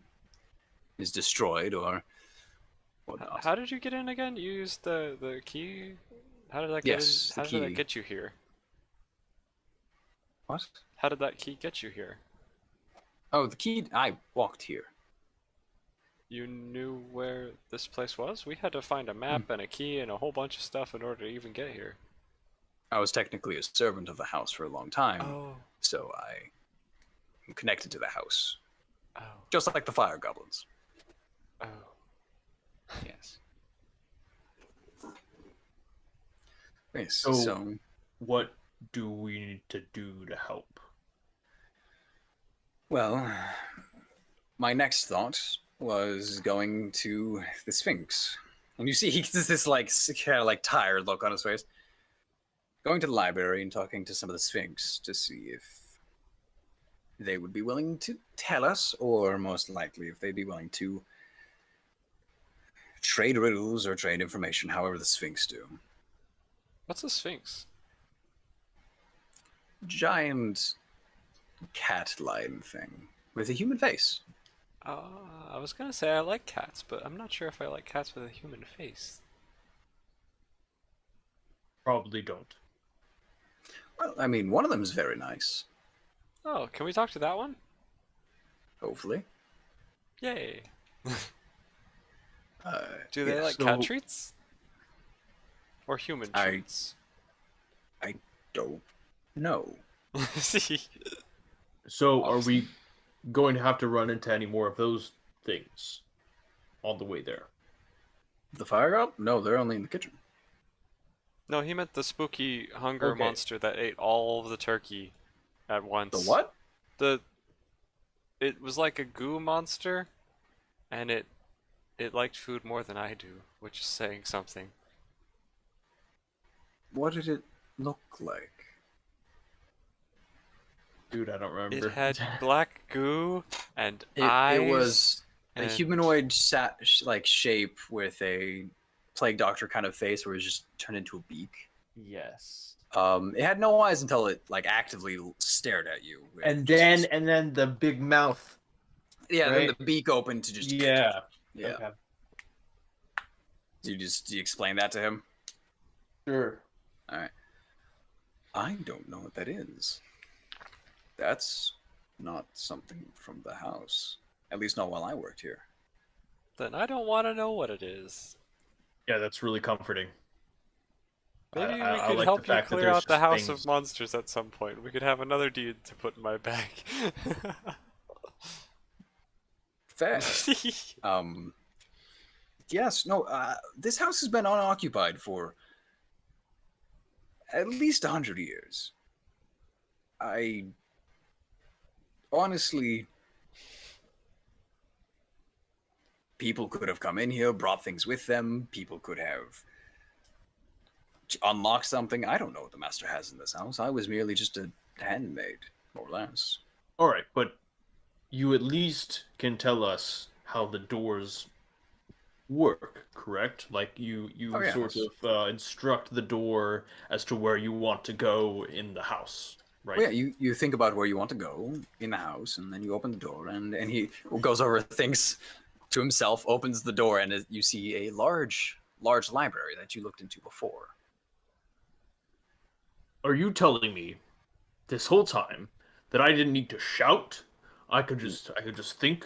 is destroyed or whatnot. How did you get in again? You used the key? How did that get Yes, in? the How did that key. get you here? What? How did that key get you here? Oh, the key. I walked here. You knew where this place was? We had to find a map and a key and a whole bunch of stuff in order to even get here. I was technically a servant of the house for a long time, Oh. so I am connected to the house, Oh. just like the fire goblins. Oh. Yes. Yes. So- So What do we need to do to help? well, my next thought was going to the Sphinx. And you see he gets this like kind of like tired look on his face. Going to the library and talking to some of the Sphinx to see if they would be willing to tell us, or most likely if they'd be willing to trade riddles or trade information, however the Sphinx do. What's a sphinx? Giant cat lion thing with a human face. I was gonna say I like cats, but I'm not sure if I like cats with a human face. Probably don't. Well, I mean, one of them is very nice. Oh, can we talk to that one? Hopefully. Yay! Uh, Do they yes. like cat treats? Or human I- treats? Don't know. See? So, are we going to have to run into any more of those things on the way there? The fire god? No, they're only in the kitchen. No, he meant the spooky hunger Okay. monster that ate all of the turkey at once. The what? It was like a goo monster, and it liked food more than I do, which is saying something. What did it look like? Dude, I don't remember. It had black goo and It eyes. was a and- humanoid like shape with a plague doctor kind of face, where it was just turned into a beak. Yes. It had no eyes until it like actively stared at you. with And just- then the big mouth. yeah, right? then the beak opened to just Yeah. yeah. Okay. Do you explain that to him? Sure. All right. I don't know what that is. That's not something from the house. At least not while I worked here. Then I don't want to know what it is. Yeah, that's really comforting. Maybe I we like could the help you fact that clear there's out the just House things- of Monsters at some point. We could have another deed to put in my bag. Fair. Yes, no, this house has been unoccupied for at least 100 years. I honestly, people could have come in here, brought things with them. People could have unlocked something. I don't know what the master has in this house. I was merely just a handmaid, more or less. All right, but you at least can tell us how the doors work, correct? Like you Oh, yeah. sort of instruct the door as to where you want to go in the house, right? Well, yeah, you think about where you want to go in the house, and then you open the door, and he goes over things to himself, opens the door, and you see a large library that you looked into before. Are you telling me this whole time that I didn't need to shout? I could just think.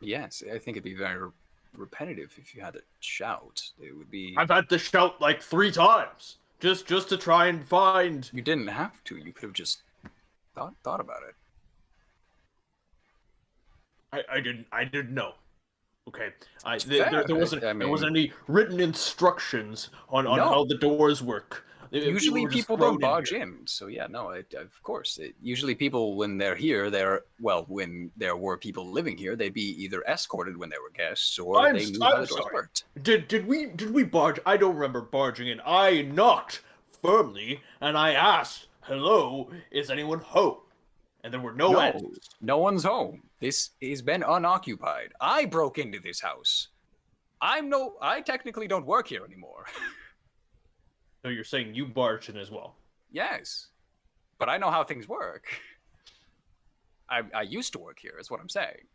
Yes, I think it'd be very repetitive if you had to shout. It would be. I've had to shout like 3 times just to try and find. You didn't have to. You could have just thought about it. I didn't know. Okay, Fair. there wasn't I there wasn't mean- any written instructions on No. how the doors work. Usually were just people don't thrown barge here. in. So yeah, no, of course. Usually people, when they're here, when there were people living here, they'd be either escorted when they were guests, or I'm they knew how the doors sorry. worked. Did we barge? I don't remember barging in. I knocked firmly and I asked, "Hello, is anyone home?" And there were no answers. No one's home. This has been unoccupied. I broke into this house. I technically don't work here anymore. So you're saying you barged in as well? Yes, but I know how things work. I used to work here, is what I'm saying.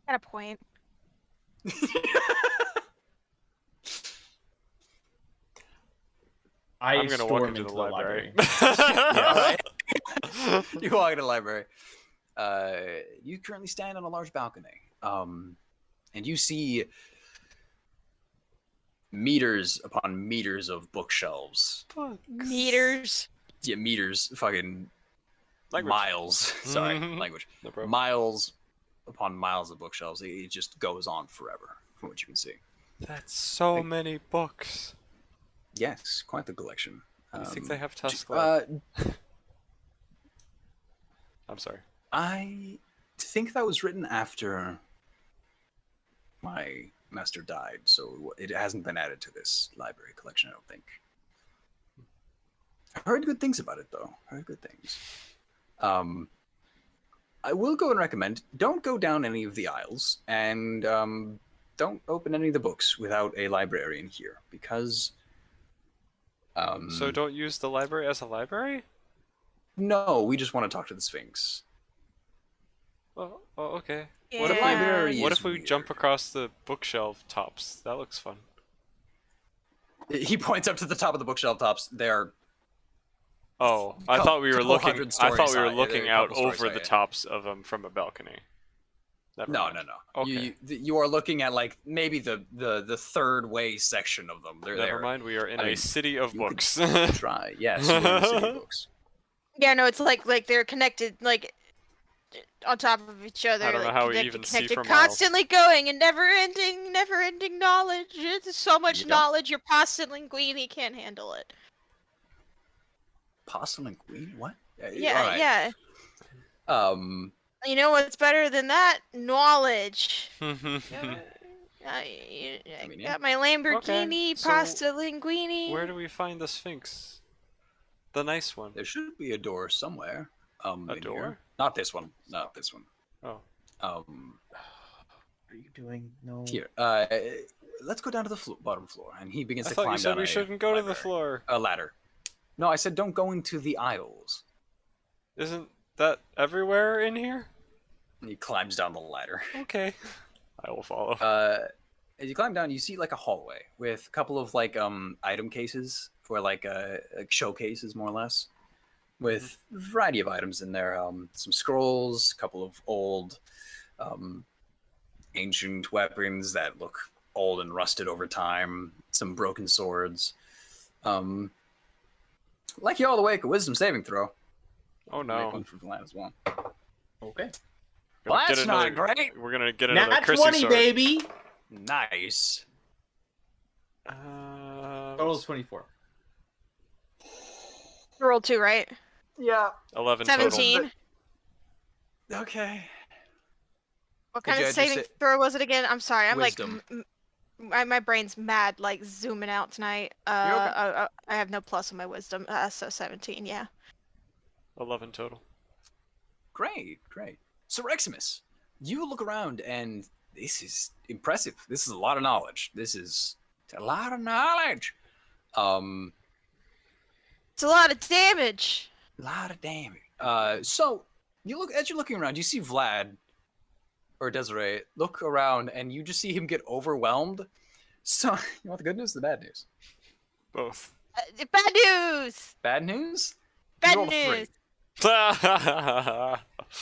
At a point. I'm gonna walk storm into the library. Yeah, right? You walk into the library. You currently stand on a large balcony, and you see meters upon meters of bookshelves. Meters. Yeah, meters, fucking Language. miles. Sorry, Mhm. language. No problem. Miles upon miles of bookshelves. It just goes on forever, from what you can see. That's so many books. Yes, quite the collection. Do you think they have Tusk? I'm sorry. I think that was written after my master died, so it hasn't been added to this library collection, I don't think. I heard good things about it, though. Heard good things. I will go and recommend, don't go down any of the aisles, and don't open any of the books without a librarian here, because... So don't use the library as a library? No, we just want to talk to the Sphinx. Oh, okay. Yeah. The library What is if we weird. jump across the bookshelf tops? That looks fun. He points up to the top of the bookshelf tops. They're Oh, I Couple- thought we were couple looking. hundred I thought stories we were high. looking They're a out couple stories over high, the yeah. tops of them from a balcony. Never No. mind. You, Okay. you are looking at like maybe the third way section of them. They're Never there. mind. We are in I a mean, city of you could books. Try, yes. You are in the city of books. Yeah, no, it's like they're connected, like on top of each other. I don't know like, how we connected, even see connected, for miles. constantly going and never ending knowledge. It's so much Yep. knowledge, your pasta linguine can't handle it. Pasta linguine? What? Yeah, all right. yeah. Um, You know what's better than that? Knowledge. I mean, yeah. got my Lamborghini, Okay, so pasta linguine. Where do we find the Sphinx? The nice one. there should be a door somewhere. A in here. door? Not this one. Not this one. Oh. What are you doing? No. Here. Let's go down to the bottom floor, and he begins I to thought climb you said down we a shouldn't go to the library- floor. A ladder. No, I said don't go into the aisles. Isn't that everywhere in here? And he climbs down the ladder. Okay. I will follow. As you climb down, you see like a hallway with a couple of like item cases, or like showcases more or less, with a variety of items in there. Some scrolls, a couple of old, ancient weapons that look old and rusted over time. Some broken swords. Like you all the way, a wisdom saving throw. Oh Make no. one for Vlad as well. Okay. Well, Gonna get that's not another- great. We're gonna get another Nat Chrissy 20, sword. baby. Nice. Total is 24. Roll 2, right? Yeah. 11 total. 17. Okay. What Did kind you of just saving say- throw was it again? I'm sorry. I'm Wisdom. like, my brain's mad, like zooming out tonight. okay. I have no plus on my wisdom. So 17. Yeah. 11 total. Great, great. So Reximus, you look around and this is impressive. This is a lot of knowledge. This is a lot of knowledge. It's a lot of damage. A lot of damage. So you look as you're looking around, you see Vlad or Desiree look around and you just see him get overwhelmed. So you want the good news or the bad news? Both. Bad news. Bad news? You Bad rolled a 3. news.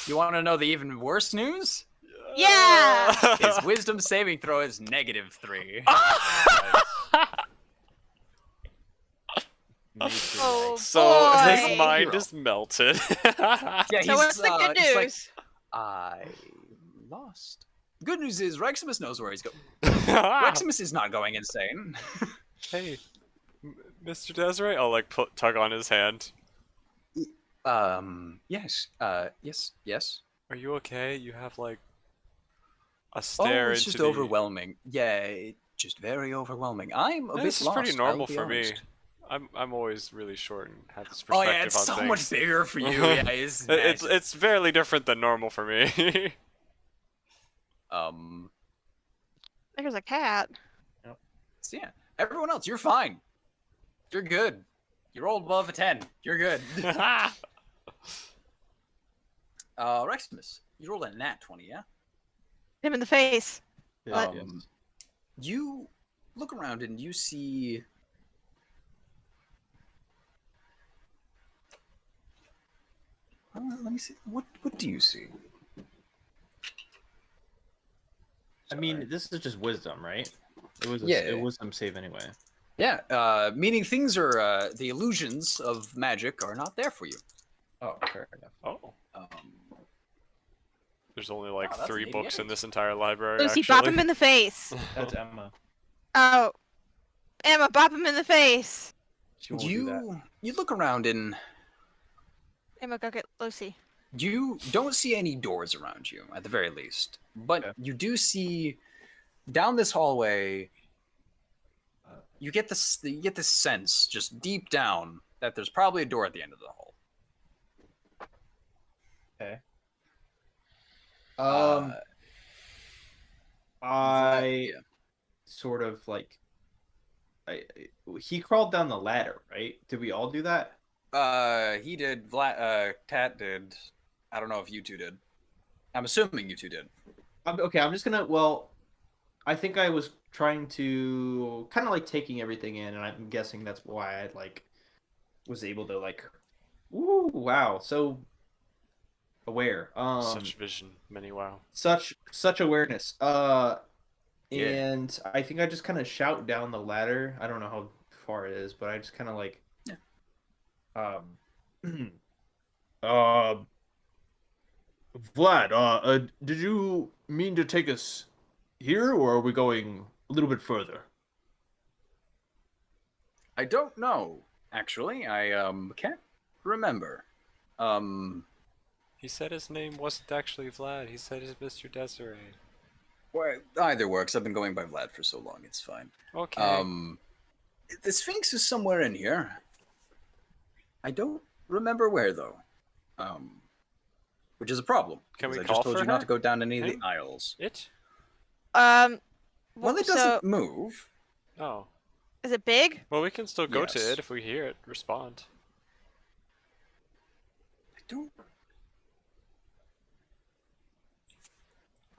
You want to know the even worse news? Yeah. His wisdom saving throw is -3. Oh, So boy. his mind is melted. Yeah, So what's the good he's like, news? I lost. Good news is Reximus knows where he's going. Ah. Reximus is not going insane. Hey, Mr. Desiree? I'll like tug on his hand. Yes. Yes. Are you okay? You have like a Oh, stare it's into just the... overwhelming. Yeah, just very overwhelming. I'm a bit This is lost. pretty normal I'll be for me. honest. I'm always really short and have this Oh perspective yeah, it's on so things. much bigger for you. Yeah, it's magic. It's fairly different than normal for me. There's a cat. So yeah, everyone else, you're fine. You're good. You rolled above a 10. You're good. Reximus, you rolled a nat 20, yeah? Him in the face. Yeah, What? yes. You look around and you see let me see. What do you see? I mean, this is just wisdom, right? It was Yeah. a wisdom save anyway. Yeah, meaning things are the illusions of magic are not there for you. Oh, fair enough. Oh, Um, there's only like Wow, that's 3 an books in 88. this entire library. Lucy, actually. bop him in the face. That's Emma. Oh, Emma, bop him in the face. She won't do that. you look around and Emma, go get Lucy. you don't see any doors around you, at the very least. But Okay. you do see down this hallway. You get this sense just deep down that there's probably a door at the end of the hall. Okay. Uh, I yeah. sort of like. He crawled down the ladder, right? Did we all do that? He did. Tat did. I don't know if you two did. I'm assuming you two did. Okay, I'm just gonna. Well, I think I was trying to kind of like taking everything in, and I'm guessing that's why I like was able to like. Ooh, wow! So aware. Such vision, many wow. Such awareness. Yeah. And I think I just kind of shout down the ladder. I don't know how far it is, but I just kind of like, Uh, Vlad, did you mean to take us here, or are we going a little bit further? I don't know, actually. I can't remember. He said his name wasn't actually Vlad. He said it's Mr. Desiree. Well, either works. I've been going by Vlad for so long. It's fine. Okay. The Sphinx is somewhere in here. I don't remember where though. Which is a problem. Can we because I call just told for you not her? to go down any of Him? the aisles. It? Well, it so doesn't move. Oh. is it big? Well, we can still go to Yes. it if we hear it respond. I don't.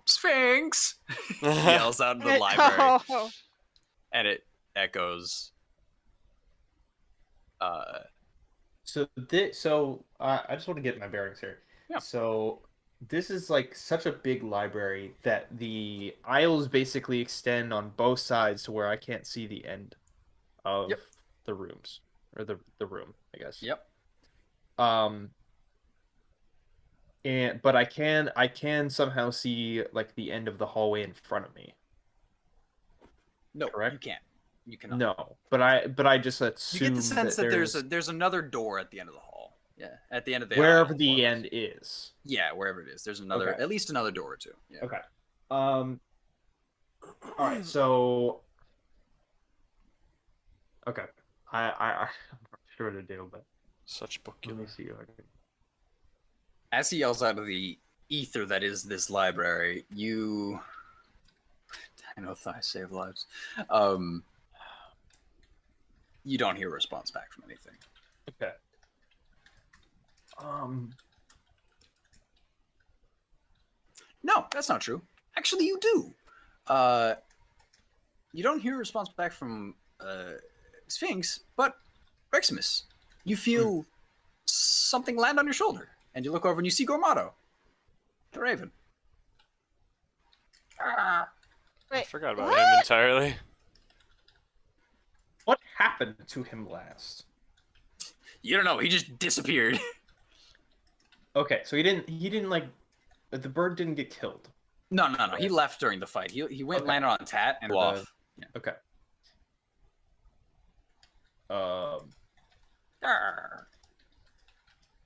Sphinx! He yells out in the library, Oh. and it echoes. So I just want to get my bearings here. Yeah. So this is like such a big library that the aisles basically extend on both sides to where I can't see the end of Yep. the rooms or the room, I guess. Yep. But I can somehow see like the end of the hallway in front of me. No, Correct? you can't. You cannot. No, but I just You assume get the sense that there's there's another door at the end of the hall. Yeah, at the end of the wherever aisle, the more or end less. is. Yeah, wherever it is. There's another, Okay. at least another door or two. Yeah. Okay. All right. So. Okay. I'm not sure to do, but Such let bookula. me see. If I can... As he yells out of the ether that is this library, you. I know thighs save lives. You don't hear a response back from anything. Okay. No, that's not true. Actually, you do. You don't hear a response back from Sphinx, but Reximus, you feel something land on your shoulder, and you look over and you see Gormado, the raven. I Wait, forgot about what? him entirely. What happened to him last? You don't know. He just disappeared. Okay, so he didn't like the bird didn't get killed. No. He left during the fight. He went Okay. landed on Tat and For the- off. Yeah. Okay.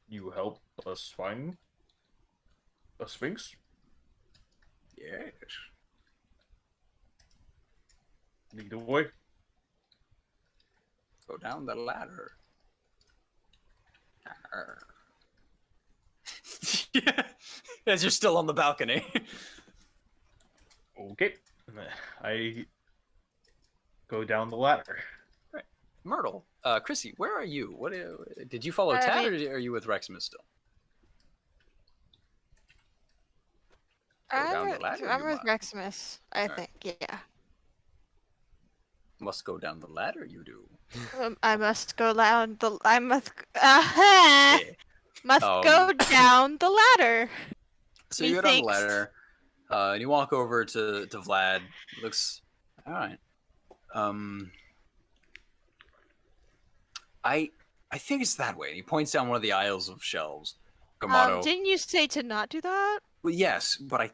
You help us find a sphinx? Yes. Lead the way. Go down the ladder. Yeah. As you're still on the balcony. Okay. I go down the ladder. Myrtle, Chrissy, where are you? What did you follow I Tat, mean- or are you with Reximus still? Go I'm down the with, ladder, I'm you with must. Maximus, I Alright. think. Yeah. Must go down the ladder, you do. I must go down the. I must. Yeah. Must go down the ladder. So you go down the Methinks. ladder, and you walk over to Vlad. Looks all right. I think it's that way. He points down one of the aisles of shelves. Gormado. Didn't you say to not do that? Well, yes, but I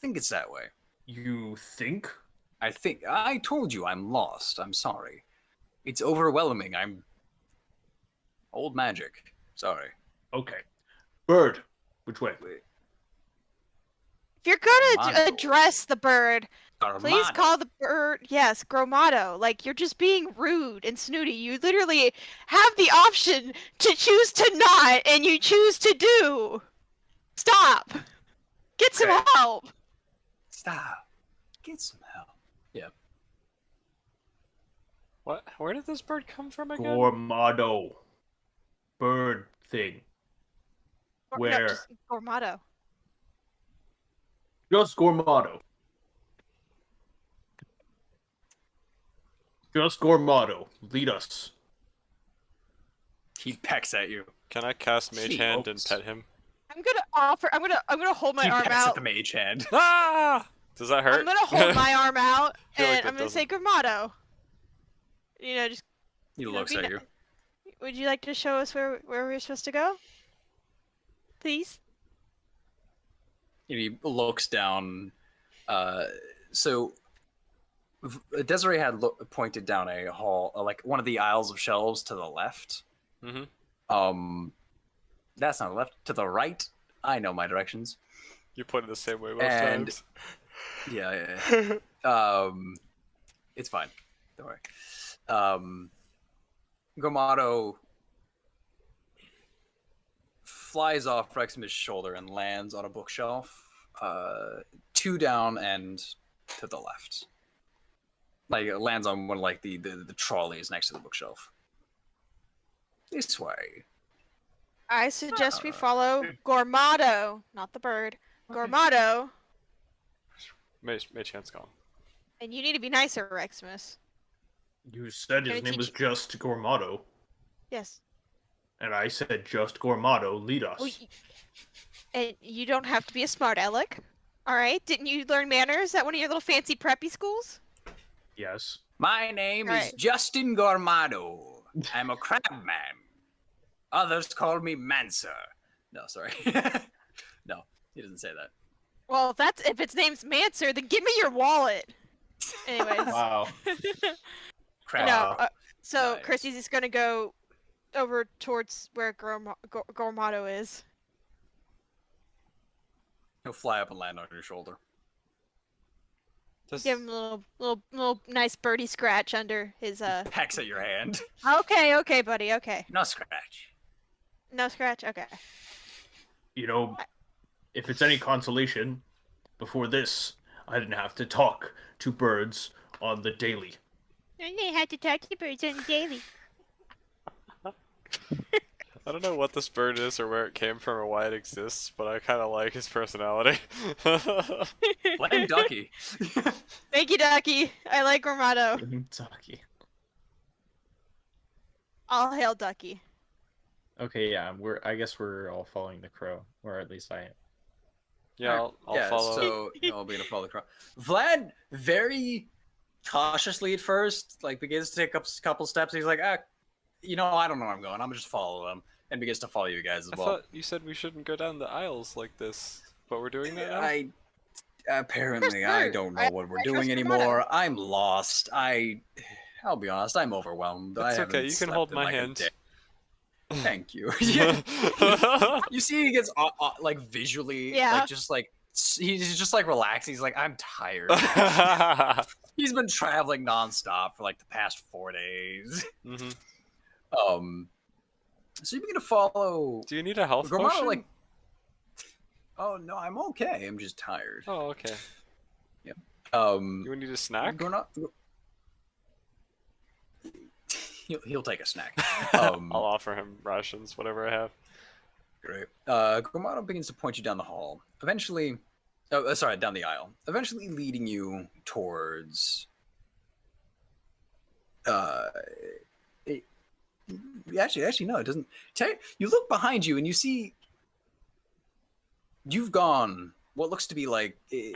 think it's that way. You think? I told you I'm lost. I'm sorry. It's overwhelming. I'm old magic. Sorry. Okay. Bird, which way? Wait. If you're gonna Gromado. address the bird, please Gormado. call the bird. Yes, Gromado. Like you're just being rude and snooty. You literally have the option to choose to not, and you choose to do. Stop. Get some Okay. help. Stop. Get some help. Yeah. What? Where did this bird come from again? Gormado. Bird thing. No, Where? just Gromado. Just Gormado. Just Gormado. Lead us. He pecks at you. Can I cast Mage Gee, Hand and oops. pet him? I'm gonna offer. I'm gonna hold my He arm pecks at out. the mage hand. Ah! Does that hurt? I'm gonna hold my arm out, Feel like and that I'm gonna say Gromado. You know, just He know, looks be at ni- you. would you like to show us where we're supposed to go? please. He looks down. So Desiree had pointed down a hall, like one of the aisles of shelves to the left. Mm-hmm. That's not the left. To the right. I know my directions. You put it the same way most And- times. Yeah. It's fine. Don't worry. Gomato flies off Reximus' shoulder and lands on a bookshelf, 2 down and to the left. Like it lands on one of like the trolleys next to the bookshelf. This way. I suggest we follow Gormado, not the bird. Gormado, Mage hand's gone. and you need to be nicer, Reximus. You said his Gonna name was teach- just Gormado, Yes. and I said just Gormado. Lead us. Well, and you don't have to be a smart aleck. All right? Didn't you learn manners at one of your little fancy preppy schools? Yes. My name is Right. Justin Gormado. I'm a crab man. Others call me Mancer. No, sorry. No, he doesn't say that. Well, if its name's Mancer, then give me your wallet. Anyways. Wow. Crab. No, so Nice. Chrissy's just gonna go over towards where Gormado is. He'll fly up and land on your shoulder. Does, Give him a little nice birdie scratch under his Pecks at your hand. Okay, buddy. Okay. No scratch. No scratch. Okay. You know, if it's any consolation, before this, I didn't have to talk to birds on the daily. I didn't have to talk to birds on the daily. I don't know what this bird is or where it came from or why it exists, but I kind of like his personality. Blame Ducky. Thank you, Ducky. I like Gormado. Ducky. All hail Ducky. Okay, yeah, I guess we're all following the crow, or at least I am. Yeah, I'll follow. So I'll be gonna follow the crow. Vlad very cautiously at first, like begins to take a couple steps. He's like, I don't know where I'm going. I'm gonna just follow them, and begins to follow you guys as I well. thought you said we shouldn't go down the aisles like this, but we're doing that now? Apparently I Where's don't Bert? know what we're I doing trust anymore. I'm lost. I'll be honest. I'm overwhelmed. That's I okay, haven't you can slept hold in, my like, a hand. day. Thank you. Yeah. You see, he gets like visually, Yeah. like just like he's just like relaxing. He's like, I'm tired. He's been traveling nonstop for like the past 4 days. hmm So you begin to follow. Do you need a health Gormano, potion? like, oh no, I'm okay. I'm just tired. Oh, okay. Um, You need a snack? He'll take a snack. I'll offer him rations, whatever I have. Great. Gormano begins to point you down the hall. Eventually, down the aisle. Eventually leading you towards. Actually, no, it doesn't. You look behind you and you see. You've gone what looks to be like a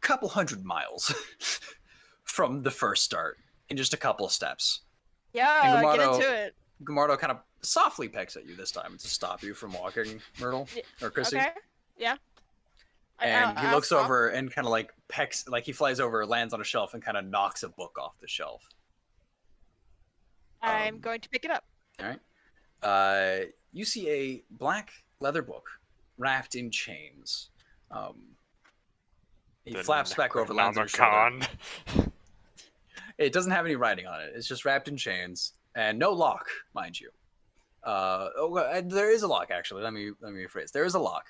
couple hundred miles from the first start in just a couple of steps. Yeah, And get Gormano- into it. Gamardo kind of softly pecks at you this time to stop you from walking, Myrtle or Chrissy. Okay. Yeah. And he I'll looks stop. over and kind of like pecks, like he flies over, lands on a shelf, and kind of knocks a book off the shelf. I'm going to pick it up. All right. You see a black leather book wrapped in chains. He The flaps back over, lands on his shoulder. Necronomicon. It doesn't have any writing on it. It's just wrapped in chains and no lock, mind you. There is a lock actually. Let me rephrase. There is a lock.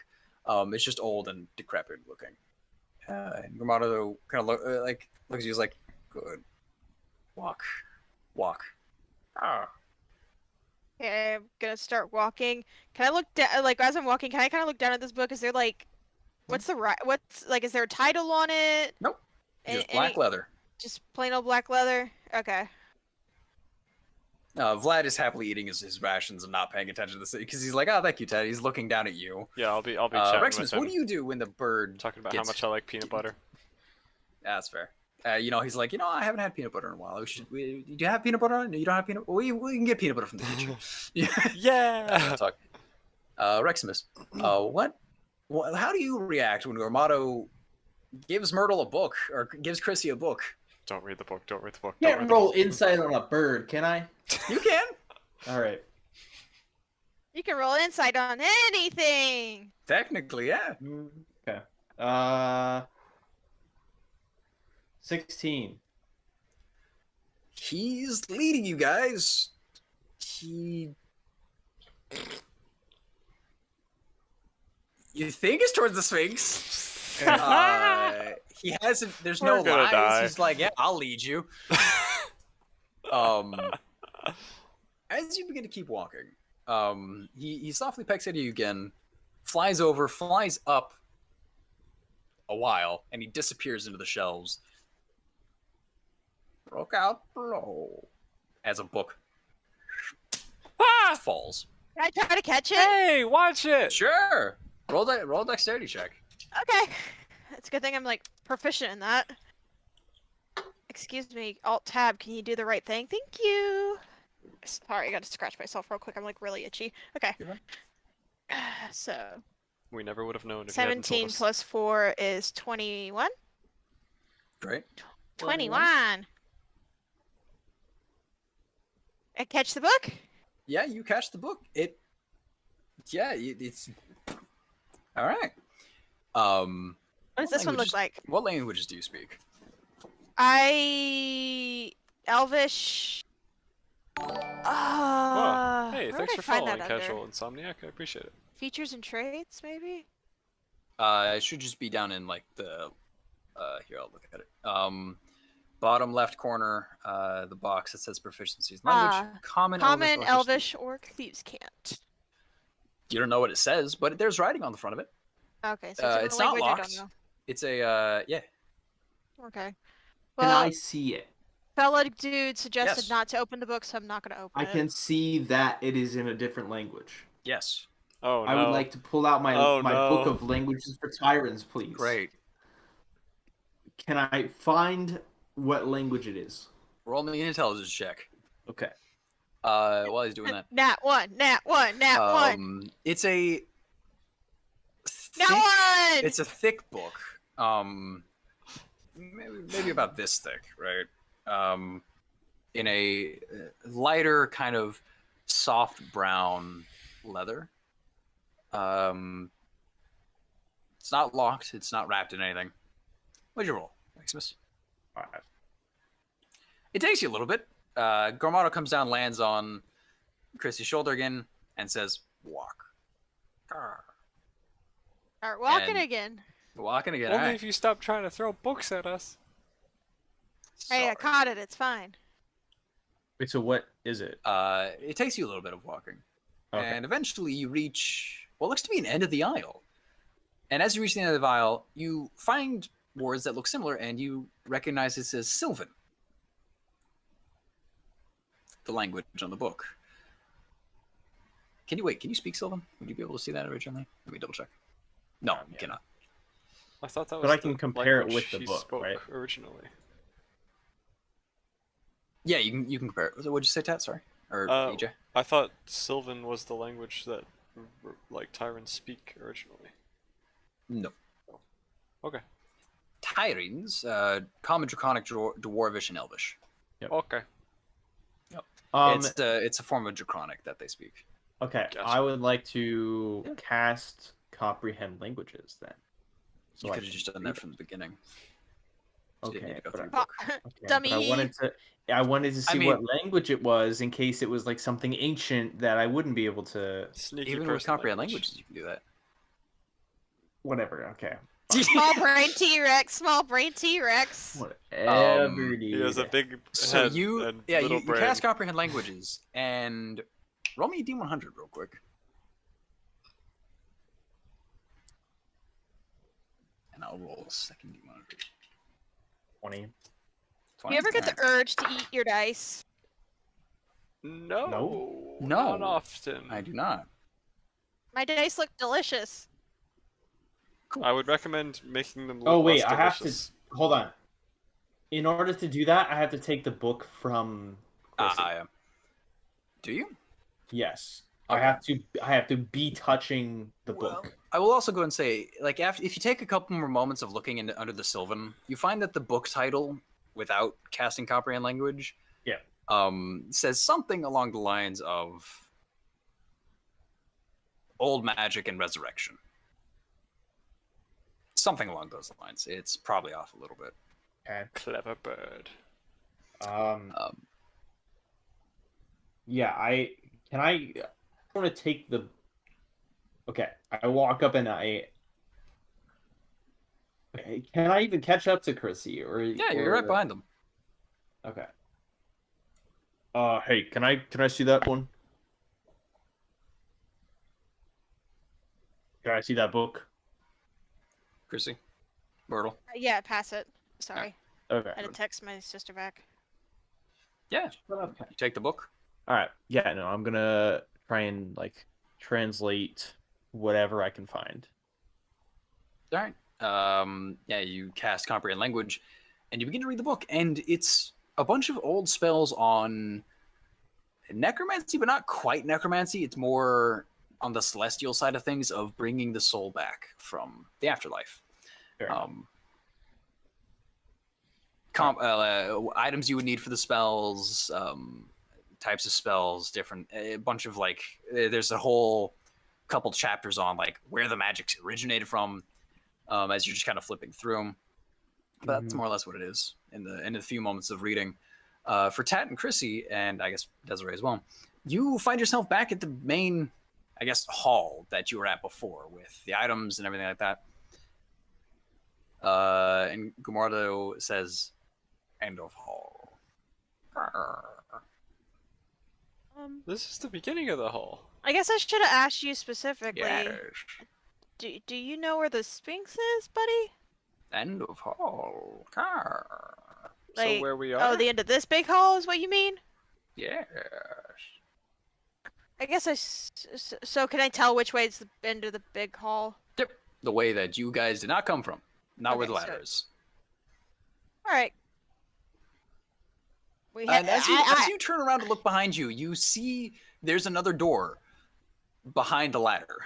It's just old and decrepit looking. And Gramado kind of looks at you, like, good. Walk. Ah. Okay, I'm gonna start walking. Can I look down? Like as I'm walking, can I kind of look down at this book? Is there like, what's is there a title on it? Nope. Any- Just black any- leather. Just plain old black leather. Okay. Vlad is happily eating his rations and not paying attention to the city because he's like, oh, thank you, Ted. He's looking down at you. Yeah, I'll be chatting with Reximus, him. what do you do when the bird Talking about gets... how much I like peanut butter. Yeah, that's fair. He's like, I haven't had peanut butter in a while. Do you have peanut butter? No, you don't have peanut butter? We can get peanut butter from the kitchen. Yeah! Talk. Reximus, how do you react when Gormato gives Myrtle a book or gives Chrissy a book? Don't read the book. Don't read the book. Don't read Can't the roll book. insight on a bird, can I? You can. All right. You can roll insight on anything. Technically, yeah. Okay. 16. He's leading you guys. You think it's towards the Sphinx. He hasn't. There's We're no gonna lies. die. He's like, yeah, I'll lead you. As you begin to keep walking, he softly pecks at you again, flies over, flies up a while, and he disappears into the shelves. Broke out below as a book Ah! falls. Can I try to catch it? Hey, watch it. Sure. Roll a dexterity check. Okay. It's a good thing I'm like proficient in that. Excuse me, Alt Tab, can you do the right thing? Thank you. Sorry, I gotta scratch myself real quick. I'm like really itchy. Okay. You're fine. So We never would have known if you hadn't told 17 us. plus 4 is 21. Great. 21. I catch the book? Yeah, you catch the book. It's all right. What does this one look like? What languages do you speak? Elvish. Oh, hey, where thanks would for I find following that under? Casual Insomniac. I appreciate it. Features and traits, maybe? It should just be down in like the. Here, I'll look at it. Bottom left corner, the box that says proficiencies. Language, common, Common, Elvish, Elvish, Orc, Thieves' Cant. You don't know what it says, but there's writing on the front of it. Okay, so It's a not language I locked. don't know. It's a yeah. Okay. Can Well, I see it? fella dude suggested Yes. not to open the book, so I'm not going to open I it. can see that it is in a different language. Yes. Oh no. I would like to pull out my Oh, my no. book of languages for tyrants, please. Great. Can I find what language it is? Roll me an intelligence check. Okay. While he's doing that. Nat 1, Nat 1, Nat 1, It's a Nat 1! It's a thick book. Maybe about this thick, right? In a lighter kind of soft brown leather. It's not locked. It's not wrapped in anything. What'd you roll, Maximus? 5. It takes you a little bit. Gormato comes down, lands on Chrissy's shoulder again, and says, "Walk." Start walking and- again. Walking again. Only All right. if you stop trying to throw books at us. Hey, I Sorry. caught it. It's fine. Wait, so what is it? It takes you a little bit of walking. Okay. And eventually you reach what looks to be an end of the aisle. And as you reach the end of the aisle, you find words that look similar, and you recognize it says Sylvan. The language on the book. Can you speak Sylvan? Would you be able to see that originally? Let me double check. No, you Yeah. cannot. I thought that was But I the can compare it language with the he book, spoke right? originally. Yeah, you can compare it. What'd you say, Tat? Sorry. Or EJ? I thought Sylvan was the language that like tyrants speak originally. No. Okay. Tyrings, common draconic, dwarvish, and elvish. Okay. It's a form of draconic that they speak. Okay, Gotcha. I would like to cast comprehend languages then. You I could have just done read that from the beginning. them. You didn't need Okay, to go but through I, the book. okay, Dummy. but I wanted to see mean- what language it was in case it was like something ancient that I wouldn't be able to. Sneaky Even person with comprehend language. languages, you can do that. Whatever. Okay. Small brain T-Rex, small brain T-Rex. Whatever. Um, He has a dude. big So head you and you little brain. cast comprehend languages and roll me a D100 real quick. And I'll roll a second D100. 20. You ever get the Alright. urge to eat your dice? No. No. Not No. often. I do not. My dice look delicious. I would recommend making them look Oh wait, less I have to delicious. hold on. In order to do that, I have to take the book from. Chrissy. Do you? Yes, I have to be touching the book. I will also go and say, like, if you take a couple more moments of looking into under the Sylvan, you find that the book title, without casting comprehend language, says something along the lines of old magic and resurrection. Something along those lines. It's probably off a little bit. Okay. Clever bird. Yeah, I want to take the. Okay, I walk up and can I even catch up to Chrissy or? Yeah, you're right behind them. Okay. Hey, can I see that one? Can I see that book? Chrissy, Myrtle. Yeah, pass it. Sorry. Okay. I had to text my sister back. Yeah, you take the book. All right. Yeah, no, I'm gonna try and like translate whatever I can find. All right. Yeah, you cast comprehend language, and you begin to read the book, and it's a bunch of old spells on necromancy, but not quite necromancy. It's more on the celestial side of things, of bringing the soul back from the afterlife. Items you would need for the spells, types of spells, different, a bunch of like, there's a whole couple chapters on like where the magic originated from, as you're just kind of flipping through them. But that's more or less what it is in the few moments of reading. For Tat and Chrissy, and I guess Desiree as well, you find yourself back at the main, I guess, hall that you were at before with the items and everything like that. And Gumardo says, "End of hall." This is the beginning of the hall. I guess I should have asked you specifically. Yes. Do you know where the Sphinx is, buddy? End of hall. So where we are? Oh, the end of this big hall is what you mean? Yes. I guess so can I tell which way is the end of the big hall? Yep. The way that you guys did not come from. Not where the Okay, ladder is. All right. And as you turn around to look behind you, you see there's another door behind the ladder.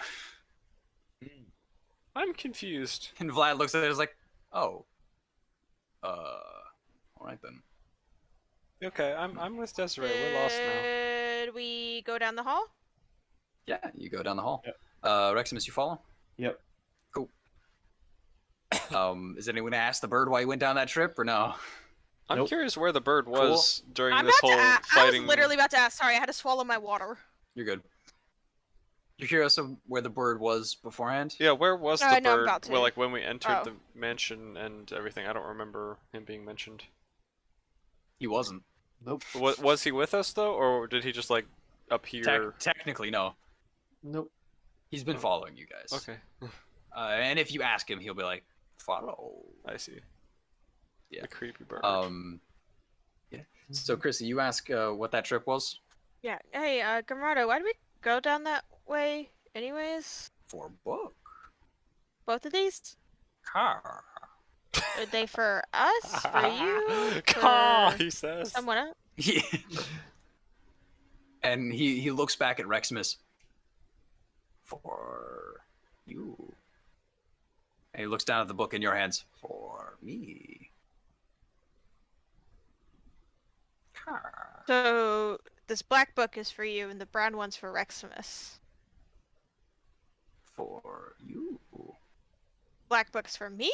I'm confused. And Vlad looks at it as like, oh. All right then. Okay, I'm with Desiree. We're lost now. Did we go down the hall? Yeah, you go down the hall. Yep. Reximus, you follow? Yep. Cool. Is anyone gonna ask the bird why he went down that trip or no? I'm Nope. curious where the bird was during I'm this about whole to I fighting. was literally about to ask. Sorry, I had to swallow my water. You're good. You're curious of where the bird was beforehand? Yeah, where was the No, I'm bird? about to. Well, like when we entered Oh. the mansion and everything. I don't remember him being mentioned. He wasn't. Nope. Was he with us though, or did he just like appear? Technically, no. Nope. He's been following you guys. Okay, And if you ask him, he'll be like, follow. I see. Yeah. The creepy bird. Yeah. So, Chrissy, you ask what that trip was? Yeah. Hey, Gamardo, why did we go down that way anyways? For book. Both of these? Car. Are they for us? For you? Caw, For he says. someone else? Yeah. And he looks back at Reximus. For you. And he looks down at the book in your hands. For me. Car. So this black book is for you, and the brown one's for Reximus. For you. Black book's for me?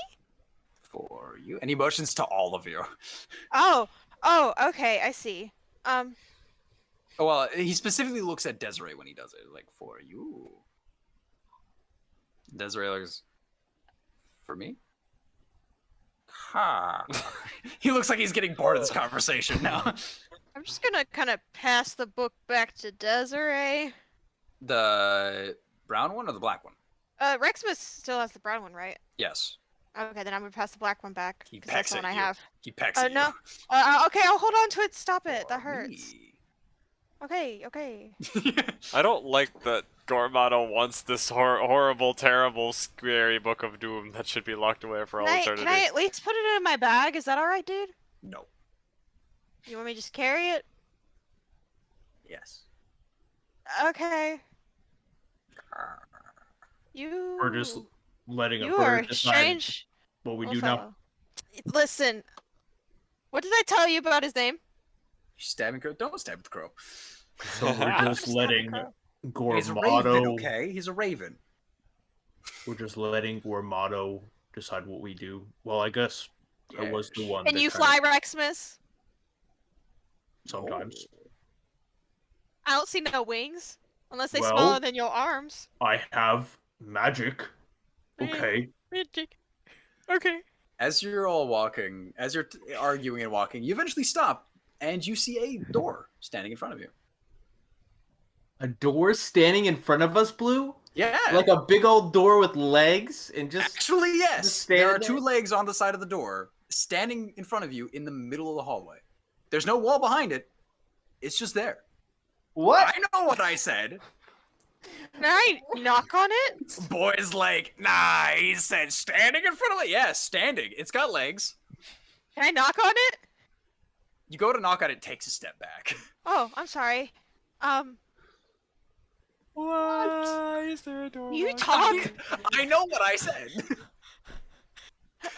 For you. And he motions to all of you. Oh, okay, I see. Oh, well, he specifically looks at Desiree when he does it. Like, for you. Desiree looks, for me? Ha. He looks like he's getting bored of this conversation now. I'm just gonna kind of pass the book back to Desiree. The brown one or the black one? Reximus still has the brown one, right? Yes. Okay, then I'm gonna pass the black one back. He 'Cause that's pecks the at one I you. have. He pecks at No. Okay, I'll hold on to it. Stop it. That hurts. Okay. I don't like that Gormado wants this horrible, terrible, scary book of doom that should be locked away for all eternity. Can I at least put it in my bag? Is that alright, dude? No. You want me to just carry it? Yes. Okay. You. We're just letting a You are bird a decide strange what we little do now. fellow. Listen, what did I tell you about his name? Stabbing crow. Don't stab the crow. So we're just Stab the letting crow. He's a raven, Gormado. okay? He's a raven. We're just letting Gormado decide what we do. Well, I guess I was the one. Can that you kinda- fly, Rexmas? Sometimes. I don't see no wings. Unless they Well- smaller than your arms. I have magic. Okay. Magic. Okay. As you're all walking, as you're arguing and walking, you eventually stop and you see a door standing in front of you. A door standing in front of us, Blue? Yeah. Like a big old door with legs and just Actually, yes. just There are standing two there? legs on the side of the door, standing in front of you in the middle of the hallway. There's no wall behind it. It's just there. What? I know what I said. Can I knock on it? Boy's like, nah, he said standing in front of it. Yeah, standing. It's got legs. Can I knock on it? You go to knock on it, it takes a step back. Oh, I'm sorry. Why is there a door? You locked? talk. I know what I said.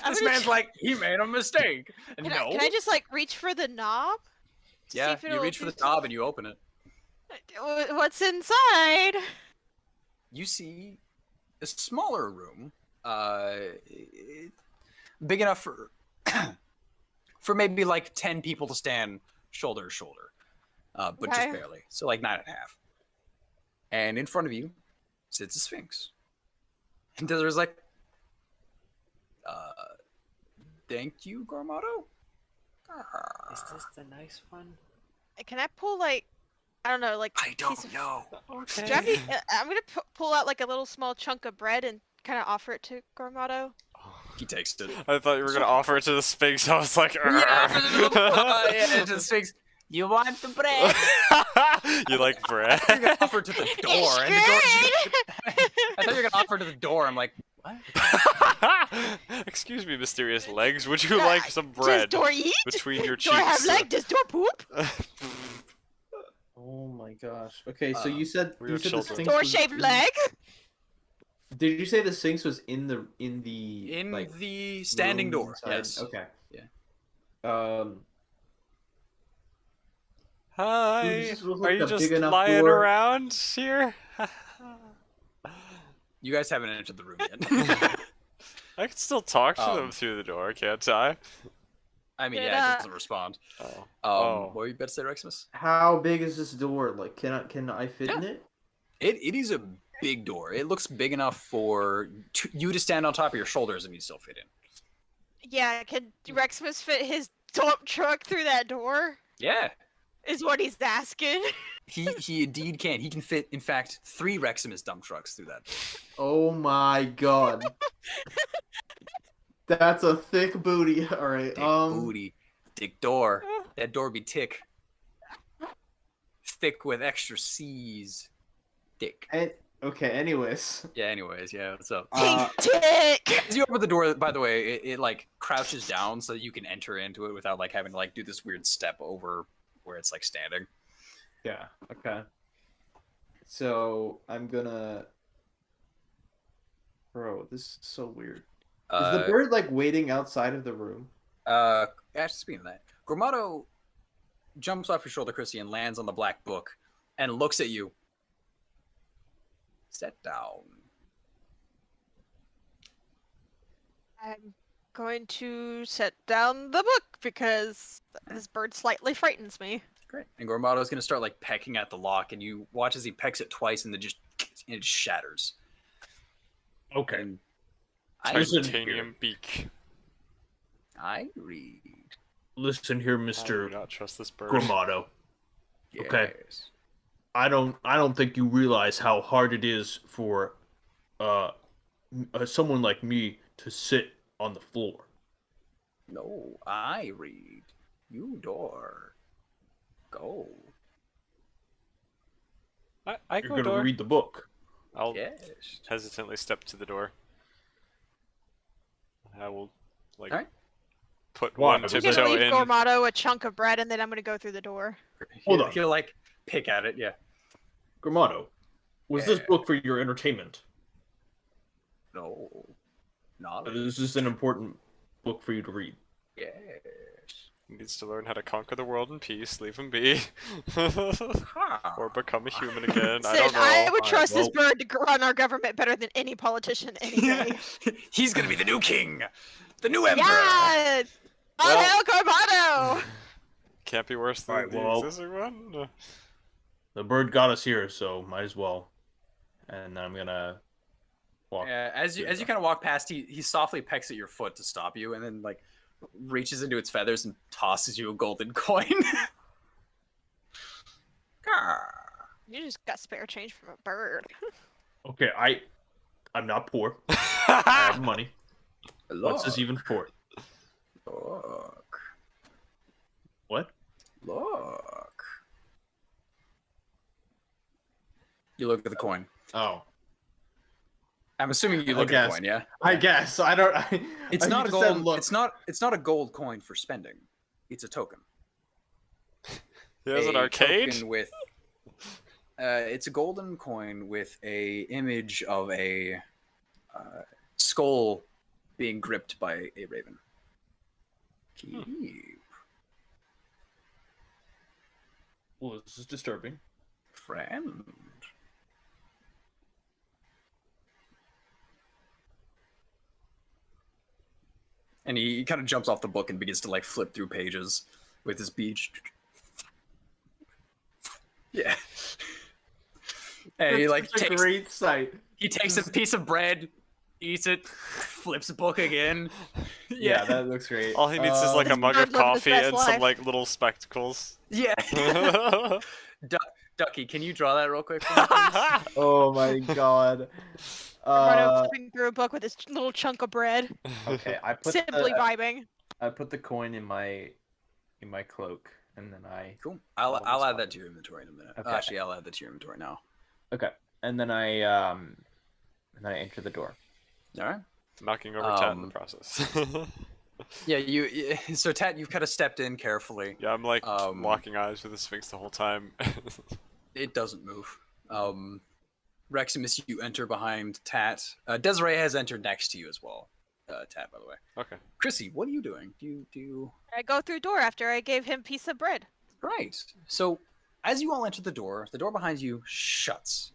I'm This gonna man's tr- like, he made a mistake. Can No. I just like reach for the knob? To see Yeah, if you it'll reach for the do knob and you open it. What's inside? You see a smaller room, big enough for for maybe like 10 people to stand shoulder to shoulder, but just Okay. barely. So like 9.5. And in front of you sits a sphinx. And there's like, thank you, Gormado. Is this the nice one? Can I pull like I don't know, like I piece don't of- know. Do you have any- I'm gonna pull out like a little small chunk of bread and kind of offer it to Gormado. He takes it. I thought you were gonna offer it to the Sphinx. I was like, Yeah, to the sphinx. You want the bread? You like bread? You're gonna offer to the door, and the door. It's I thought you were gonna offer to the door. I'm like, what? Excuse me, mysterious legs. Would you like some bread Does door eat? between your Door have cheeks? leg? Does door poop? Oh my gosh. Okay, so Uh, you said we are the children. Sphinx Door was shaped in- leg? Did you say the Sphinx was in the In like the standing room door. inside? Yes. Okay. Yeah. Hi. This looks Are like you a just big enough lying door. around here? You guys haven't entered the room yet. I can still talk to them Um, through the door, can't I? I mean, Did, yeah, it doesn't respond. Oh. What were you about to say, Reximus? How big is this door? Like, can I fit in it? It is a big door. It looks big enough for you to stand on top of your shoulders and you still fit in. Yeah, can Reximus fit his dump truck through that door? Yeah, Is what he's asking. he indeed can. He can fit, in fact, 3 Reximus dump trucks through that. Oh my god. That's a thick booty. All right. Thick booty, thick door. That door be thick. Thick with extra C's. Thick. Okay. Anyways. Yeah. Anyways, yeah. What's up? Pink tick! As you open the door, by the way, it like crouches down so that you can enter into it without like having to like do this weird step over where it's like standing. Yeah. Okay. So I'm gonna. Bro, this is so weird. Is the bird like waiting outside of the room? Actually, speaking of that, Gromado jumps off your shoulder, Chrissy, and lands on the black book and looks at you. Sit down. I'm going to set down the book because this bird slightly frightens me. Great. And Gormado's gonna start like pecking at the lock, and you watch as he pecks it twice, and it shatters. Okay. And Listen Titanium beak. I read. Listen here, I do Mr. not trust this bird. Gormado. Okay. Yes. I don't think you realize how hard it is for someone like me to sit on the floor. No, I read. You door. Go. I You're go gonna door. read the book. I'll Yes. hesitantly step to the door. I will like Alright. put Why? one Was I'm it- gonna tiptoe leave in. Gormado a chunk of bread and then I'm gonna go through the door. Hold on. He'll like pick at it. Yeah. Gormado, Was this book for your entertainment? No, not. This is an important book for you to read. Yes. He needs to learn how to conquer the world in peace, leave him be. Or become a human again, I don't know. I would trust this well- bird to run our government better than any politician any day. He's gonna be the new king, the new emperor. Yes! Well- Hell Cormano! Can't be worse than Alright, the well- existing one. The bird got us here, so might as well. And then I'm gonna walk. Yeah, as you kind of walk past, he softly pecks at your foot to stop you, and then like reaches into its feathers and tosses you a golden coin. You just got spare change from a bird. Okay, I'm not poor. I have money. What's this Look, even for? look, What? look. You look at the coin. Oh, I'm assuming you I look at guess. the coin, yeah. I guess I don't. It's I not a just said gold. look. It's not a gold coin for spending. It's a token. He has an A arcade? token with. It's a golden coin with a image of a skull being gripped by a raven. Keep. Well, this is disturbing. Friend. And he kind of jumps off the book and begins to like flip through pages with his beach. Yeah. And he like It's a takes great sight. he takes a piece of bread, eats it, flips a book again. Yeah, that looks great. All he needs is like a This mug bird of lived his coffee best and some life. like little spectacles. Yeah. Ducky, can you draw that real quick for me, please? Oh my god. Cormano flipping through a book with this little chunk of bread. Okay, I put Simply the, vibing. I put the coin in my cloak, and then I Cool. Oh, I'll that's add that to your inventory in a minute. Okay. Actually, I'll add that to your inventory now. and then I enter the door. All right. Knocking over Tat in the process. Yeah, so Tat, you've kind of stepped in carefully. Yeah, I'm like Um, locking eyes with the Sphinx the whole time. It doesn't move. Reximus, you enter behind Tat. Desiree has entered next to you as well. Tat, by the way. Okay. Chrissy, what are you doing? Do you... I go through door after I gave him piece of bread. Right. So, as you all enter the door behind you shuts.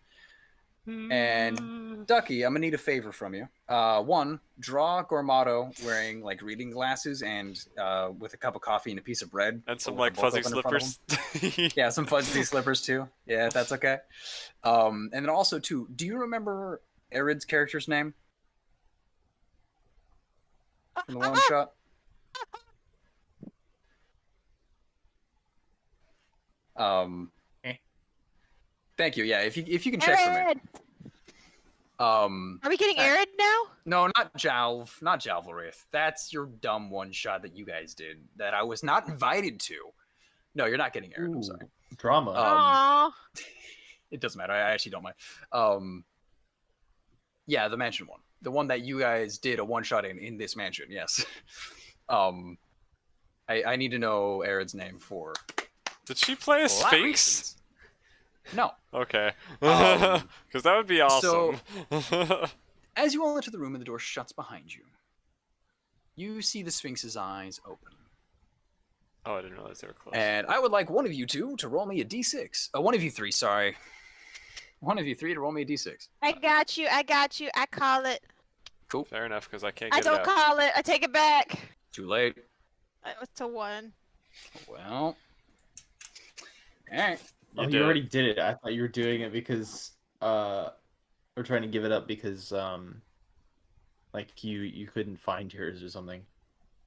And Ducky, I'm gonna need a favor from you. One, draw Gormato wearing like reading glasses and with a cup of coffee and a piece of bread. And some with like a book fuzzy open in front of slippers. him. Yeah, some fuzzy slippers too. Yeah, if that's okay. And then also too, do you remember Arid's character's name from the one shot? Thank you. Yeah, if you can check for me. Arid! Are we getting Alright. Arid now? No, not Jalvarith. That's your dumb one shot that you guys did that I was not invited to. No, you're not getting Arid. I'm sorry. Drama. Aww. It doesn't matter. I actually don't mind. Yeah, the mansion one. The one that you guys did a one shot in this mansion, yes. I need to know Arid's name for Did she play a lot of Sphinx? reasons. No. Okay. Because that would be awesome. As you all enter the room and the door shuts behind you, you see the Sphinx's eyes open. Oh, I didn't realize they were close. And I would like one of you two to roll me a d6. One of you three, sorry. One of you three to roll me a d6. I got you. I call it. Cool. Fair enough, because I can't I get it don't out. call it. I take it back. Too late. It's a 1. Well. Alright. Oh, did you it. already did it. I thought you were doing it because we're trying to give it up because like you couldn't find yours or something.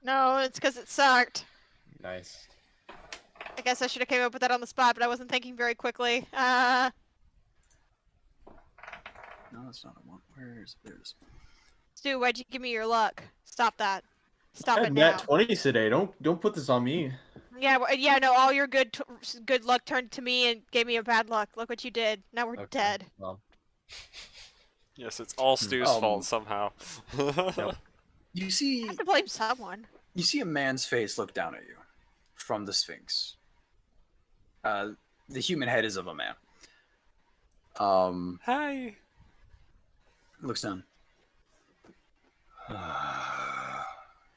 No, it's because it sucked. Nice. I guess I should have came up with that on the spot, but I wasn't thinking very quickly. Uh, No, that's not a one. Where is it? There it is. Stu, why'd you give me your luck? Stop that. Stop I it had now. nat 20s today. Don't put this on me. Yeah, yeah, no, all your good luck turned to me and gave me a bad luck. Look what you did. Now we're Okay, dead. Well, Yes, it's all Stu's fault somehow. You see I have to blame someone. You see a man's face look down at you from the Sphinx. The human head is of a man. Hi. Looks down.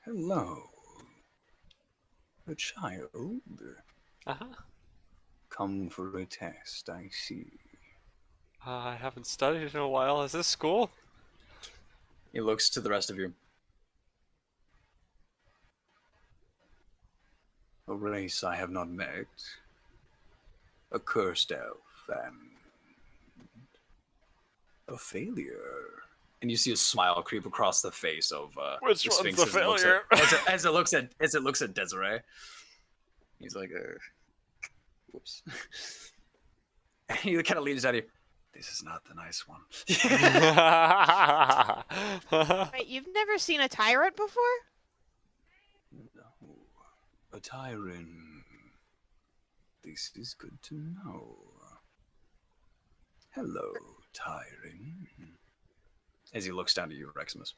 Hello. A child. Uh-huh. Come for a test, I see. I haven't studied in a while. Is this school? He looks to the rest of you. A race I have not met. A cursed elf and a failure. And you see a smile creep across the face of Which the one's Sphinx the as it looks failure? as it looks at Desiree. He's like, whoops. And he kind of leans out of you. This is not the nice one. Wait, you've never seen a tyrant before? No, a tyrant. This is good to know. Hello, tyrant. As he looks down at you, Reximus.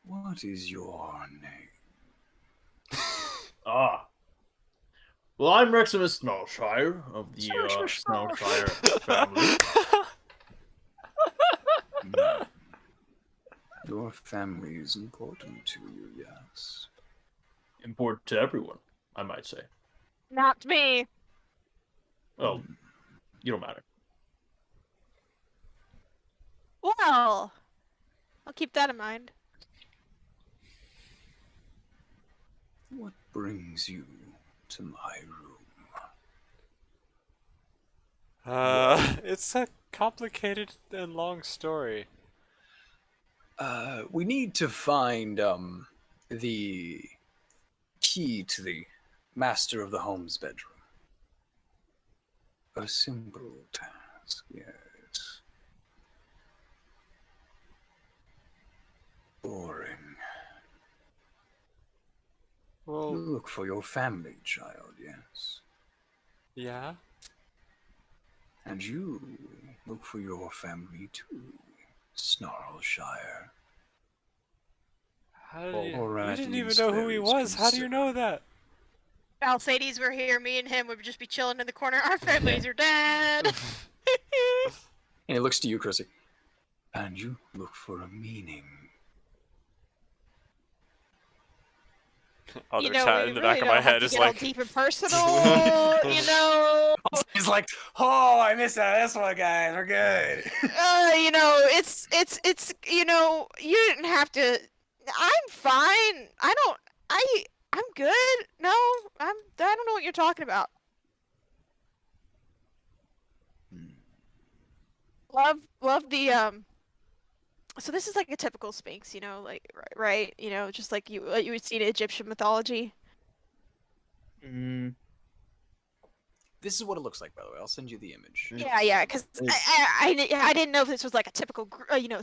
What is your name? Ah. Well, I'm Reximus Snowshire of the Snowshire family. Your family is important to you, yes. Important to everyone, I might say. Not me. Oh, you don't matter. Well, I'll keep that in mind. What brings you to my room? It's a complicated and long story. We need to find the key to the master of the home's bedroom. A simple task, yes. Boring. You Well, look for your family, child, yes. yeah. And you look for your family too, Snarlshire. How did Well, you, or you at didn't even least know who there he is was. How do you know that? If Alcides were here, me and him would just be chilling in the corner. Our families are dead. And he looks to you, Chrissy. And you look for a meaning. Other You know, chat we in the really back of don't my have head to is get all like, deep and personal. You know, He's like, oh, I missed out this one, guys. We're good. you know, it's you know, you didn't have to. I'm fine. I'm good. No, I don't know what you're talking about. Love the So this is like a typical Sphinx, you know, like right, you know, just like you would see in Egyptian mythology. This is what it looks like, by the way. I'll send you the image. Yeah, because I didn't know if this was like a typical, you know,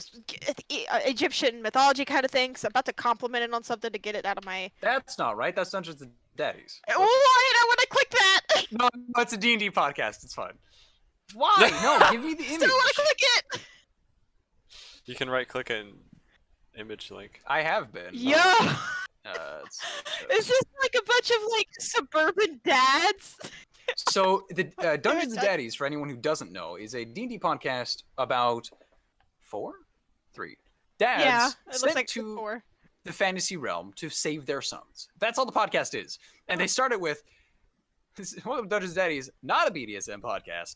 Egyptian mythology kind of thing. So I'm about to compliment it on something to get it out of my. That's not right. That's Dungeons and Daddies. Why did I want to click that? No, it's a D&D podcast. It's fine. Why? No, give me the image. Still want to click it. you can right click an image link. I have been. Yeah. It's Is this like a bunch of like suburban dads? So the Dungeons and Daddies, for anyone who doesn't know, is a D&D podcast about three dads Yeah, it looks sent like to four. the fantasy realm to save their sons. That's all the podcast is. And they started with Welcome to Dungeons and Daddies, not a BDSM podcast,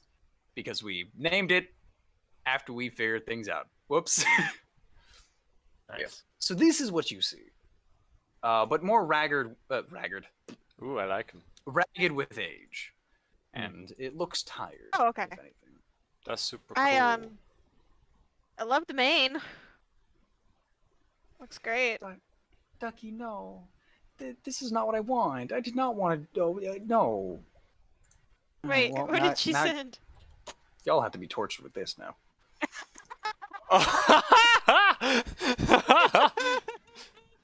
because we named it after we figured things out. Whoops. Nice. Yeah. So this is what you see. But more ragged, Ooh, I like him. ragged with age. And it looks tired. Oh, okay. If anything. That's super cool. I love the mane. Looks great. Ducky, no. This is not what I want. I did not want to. No. Wait, Well, what did she send? Y'all have to be tortured with this now.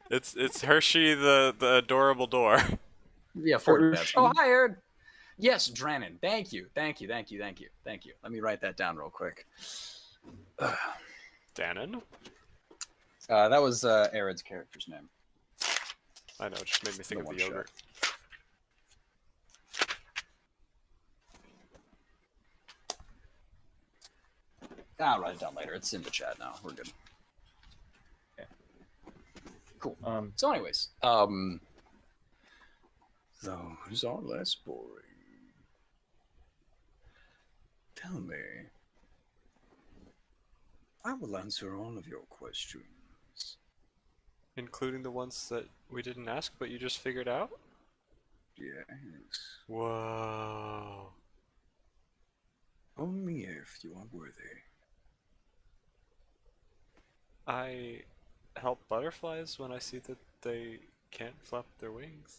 It's Hershey the adorable door. Yeah, 40 bets. Hershey. Oh, hi, Aaron. Yes, Drannon. Thank you. Let me write that down real quick. Dannon? That was Aaron's character's name. I know, it just made me think The of the one yogurt. I'll write it down later. It's in the chat now. We're good. Cool. So, anyways, those are less boring. Tell me. I will answer all of your questions. Including the ones that we didn't ask, but you just figured out? Yes. Whoa. Only if you are worthy. I help butterflies when I see that they can't flap their wings.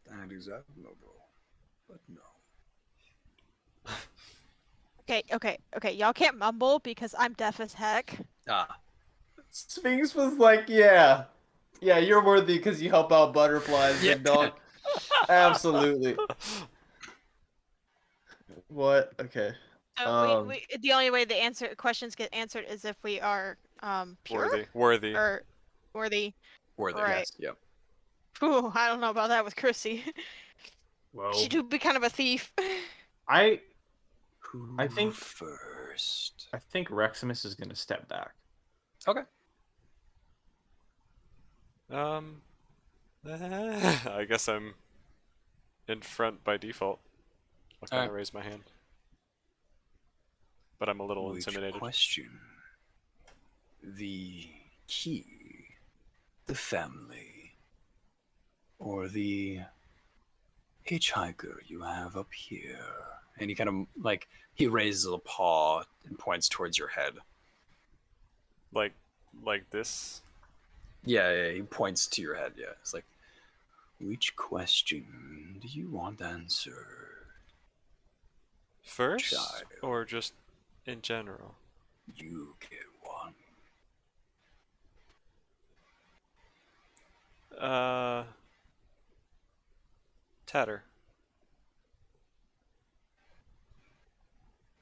That is admirable. But no. Okay. Y'all can't mumble because I'm deaf as heck. Ah. Sphinx was like, yeah, you're worthy because you help out butterflies, big dog. Absolutely. What? Okay. So the only way the questions get answered is if we are pure Worthy. or worthy. Worthy, Right. yes. Yep. Whew, I don't know about that with Chrissy. Well, She do be kind of a thief. I Who think- first? think Reximus is gonna step back. Okay. I guess I'm in front by default. I'll kind of Alright. raise my hand. But I'm a little Which intimidated. question? The key, the family, or the hitchhiker you have up here? And he kind of like he raises a paw and points towards your head. Like this? Yeah, he points to your head. Yeah, it's like, which question do you want answered? First? Child. Or just in general? You get one. Tatter.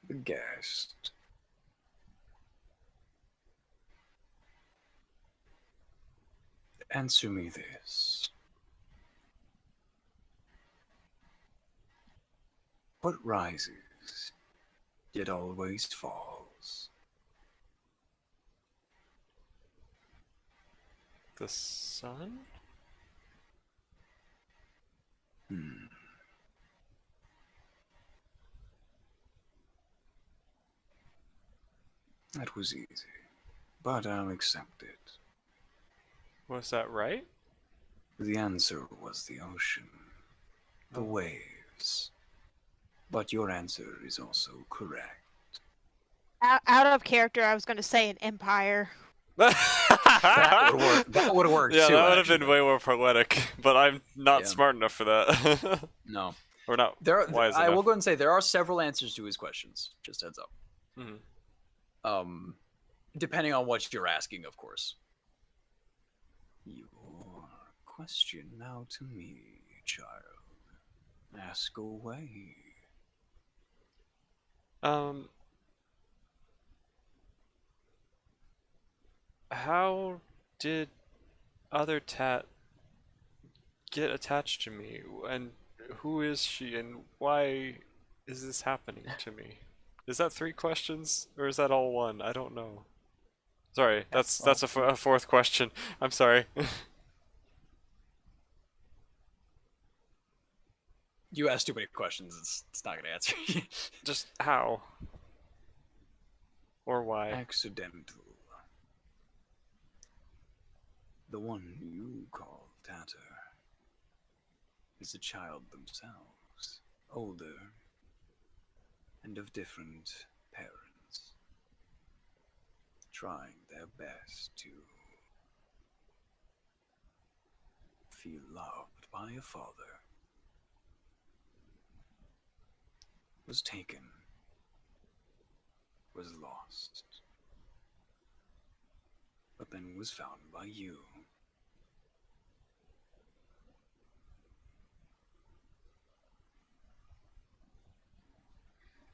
The guest. Answer me this. What rises, yet always falls? The sun? That was easy, but I'll accept it. Was that right? The answer was the ocean, the waves. But your answer is also correct. Out of character, I was going to say an empire. That would work. That would have worked Yeah, too. that would have been actually. way more poetic, but I'm not Yeah. smart enough for that. No. Or not There are, wise I enough. will go ahead and say there are several answers to his questions. Just heads up. Mhm. Depending on what you're asking, of course. Your question now to me, child. Ask away. How did other Tat get attached to me? And who is she and why is this happening to me? Is that 3 questions or is that all one? I don't know. Sorry, that's a fourth question. I'm sorry. You ask too many questions, it's not going to answer you. Just how? Or why? Accidental. The one you call Tatter is a child themselves, older, and of different parents, trying their best to feel loved by a father. Was taken, was lost, but then was found by you.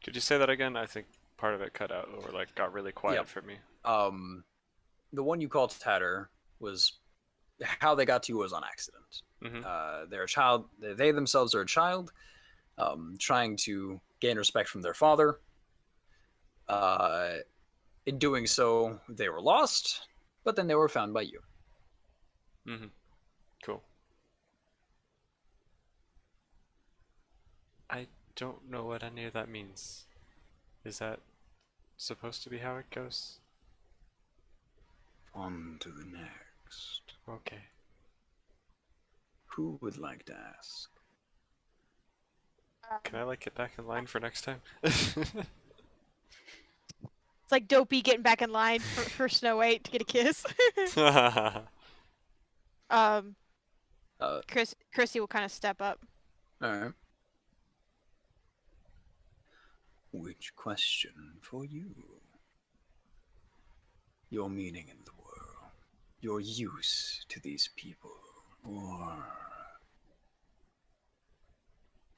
Could you say that again? I think part of it cut out or like got really quiet Yep. for me. The one you called Tatter was how they got to you was on accident. Mhm. They're a child. They themselves are a child, trying to gain respect from their father. In doing so, they were lost, but then they were found by you. Mm-hmm. Cool. I don't know what any of that means. Is that supposed to be how it goes? On to the next. Okay. Who would like to ask? Can I like get back in line for next time? It's like Dopey getting back in line for Snow White to get a kiss. um, Chrissy will kind of step up. All right. Which question for you? Your meaning in the world, your use to these people, or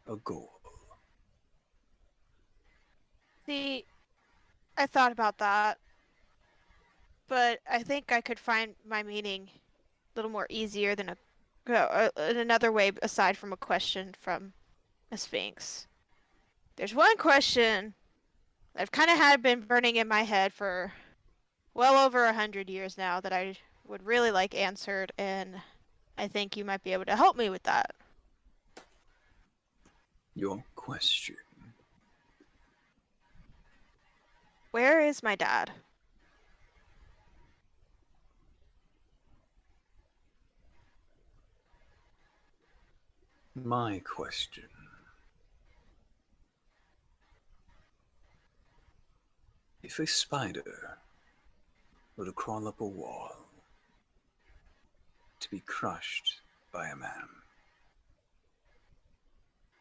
a goal? See, I thought about that, but I think I could find my meaning a little more easier than another way aside from a question from a Sphinx. There's one question I've kind of had been burning in my head for well over 100 years now that I would really like answered, and I think you might be able to help me with that. Your question. Where is my dad? My question. If a spider were to crawl up a wall to be crushed by a man,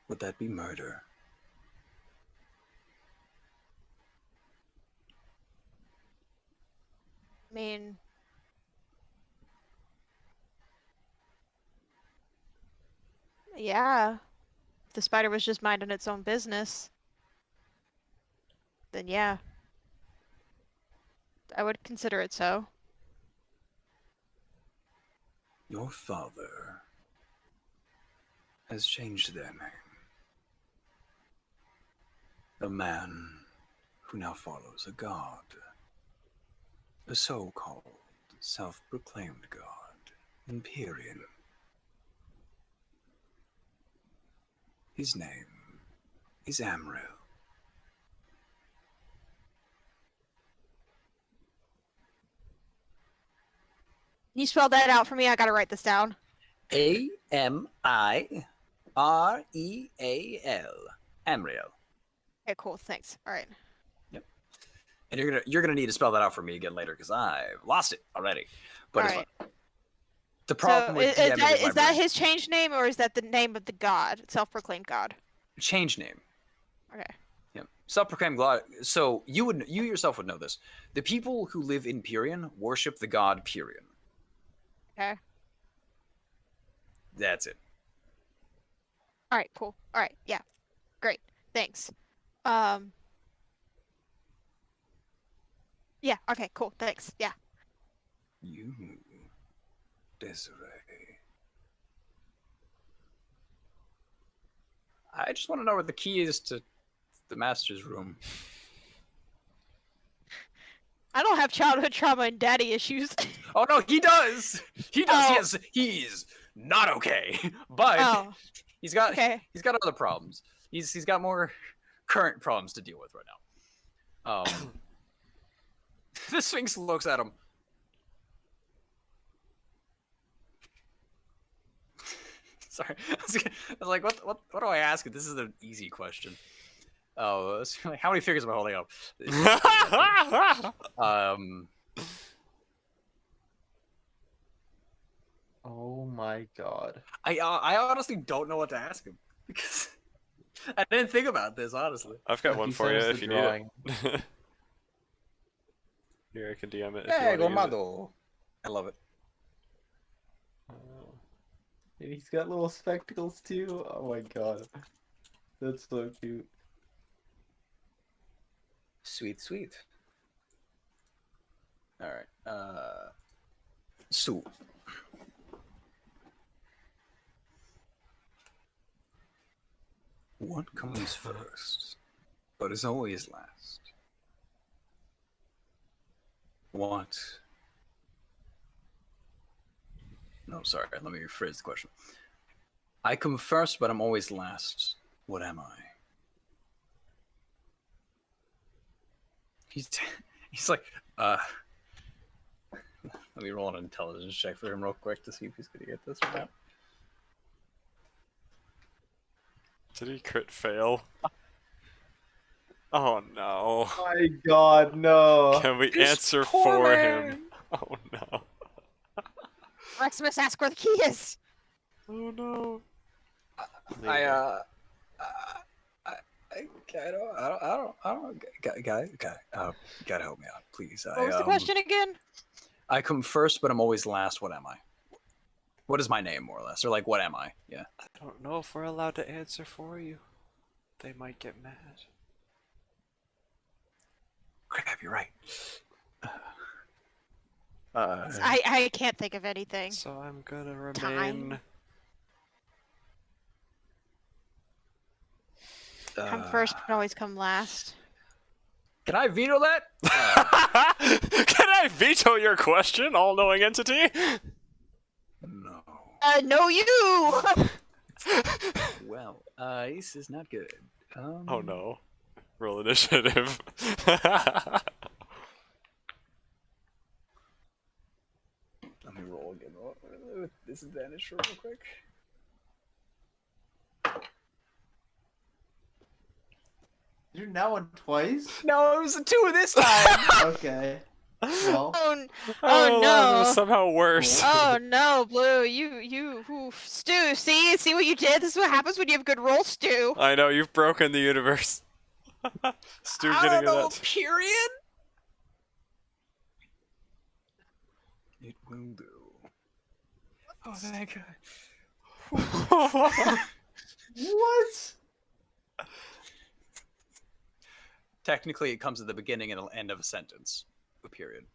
would that be murder? I mean, yeah. If the spider was just minding its own business, then yeah. I would consider it so. Your father has changed their name. A man who now follows a god. A so-called self-proclaimed god, Empyrean. His name is Amril. Can you spell that out for me? I gotta write this down. Amriel. Amriel. Okay, cool. Thanks. All right. And you're gonna need to spell that out for me again later because I've lost it already. But All it's right. fine. The problem with DMing my is that brain- his changed name, or is that the name of the god, self-proclaimed god? change name? Okay. Yeah, self-proclaimed god. So you yourself would know this. The people who live in Pyrian worship the god Pyrian. Okay. That's it. All right. Cool. All right. Yeah. Great. Thanks. Yeah. Okay. Cool. Thanks. Yeah. You, Desiree. I just want to know where the key is to the master's room. I don't have childhood trauma and daddy issues. Oh no, he does. He does. Oh. Yes, he's not okay, but Oh. he's got Okay. other problems. He's got more current problems to deal with right now. The Sphinx looks at him. Sorry, I was like, what do I ask? This is an easy question. Oh, it's like, how many figures am I holding up? Oh my god. I honestly don't know what to ask him because I didn't think about this honestly. I've got one He for you sends if the you drawing. need it. Here, I can DM it. If Hey, you want to use it. Gomado. I love it. And he's got little spectacles too. Oh my god. That's so cute. Sweet, sweet. All right. So, what comes first, but is always last? What? No, sorry. Let me rephrase the question. I come first, but I'm always last. What am I? He's like, let me roll an intelligence check for him real quick to see if he's gonna get this or not. Did he crit fail? Oh no. My God, no. Can we This answer poor for man. him? Oh no. Maximus, ask where the key is. Oh no. I don't, guy, gotta help me out, please. What was the question again? I come first, but I'm always last. What am I? What is my name, more or less, or like, what am I? Yeah. I don't know if we're allowed to answer for you. They might get mad. Crap, you're right. I can't think of anything. So I'm gonna remain. Time. Come first, but always come last. Can I veto that? Can I veto your question, all-knowing entity? No. No, you. Well, this is not good. Oh no. Roll initiative. Let me roll again with disadvantage real quick. You're now on twice? No, it was a 2 this time. Okay. Well, Oh that no. was somehow worse. Oh no, Blue, oof. Stu, see what you did? This is what happens when you have good roll, Stu. I know, you've broken the universe. Stu I getting don't know, that. period. It will do. Oh, thank God. what? Technically, it comes at the beginning and end of a sentence. A period.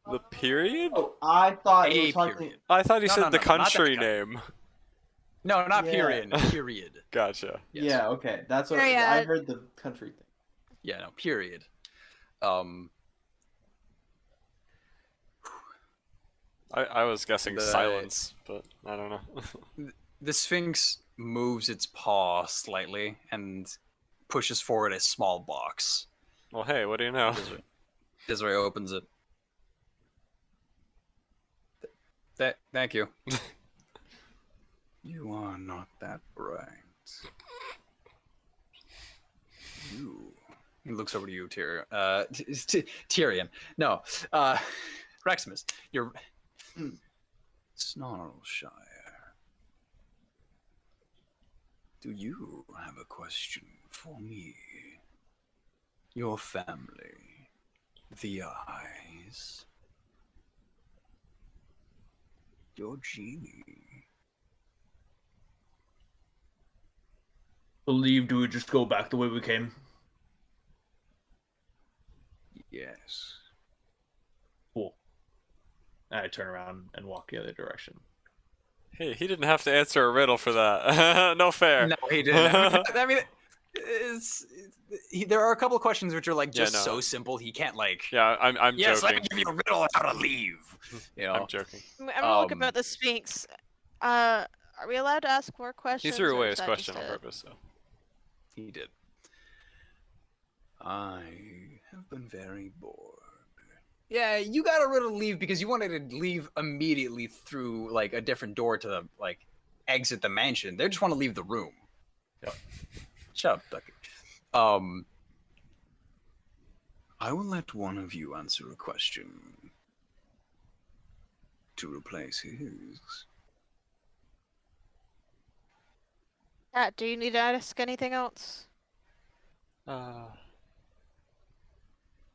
The period? Oh, I thought you A were talking. period. I thought you No, said no, the no, not that country guy. name. No, not Yeah. period. Period. Gotcha. Yes. Yeah, okay. That's what I Period. heard the country thing. Yeah, no, period. I was guessing The- silence, but I don't know. The Sphinx moves its paw slightly and pushes forward a small box. Well, hey, what do you know? Desiree opens it. Thank you. You are not that bright. You. He looks over to you, Tyrion. Tyrion. No. Reximus. You're. Snarlshire. Do you have a question for me? Your family. The eyes. Your genie. Believed we would just go back the way we came. Yes. Cool. I turn around and walk the other direction. Hey, he didn't have to answer a riddle for that. No fair. No, he didn't. I mean, there are a couple of questions which are like just Yeah, no. so simple he can't like. Yeah, I'm Yes, let me joking. give you a riddle on how to leave. You know. I'm joking. I'm gonna look Um, about the Sphinx. Are we allowed to ask more He questions? threw or away is his that question just on a- purpose, so. He did. I have been very bored. Yeah, you got a riddle to leave because you wanted to leave immediately through like a different door to the like exit the mansion. They just want to leave the room. Shut up, Ducky. I will let one of you answer a question to replace his. Pat, do you need to ask anything else?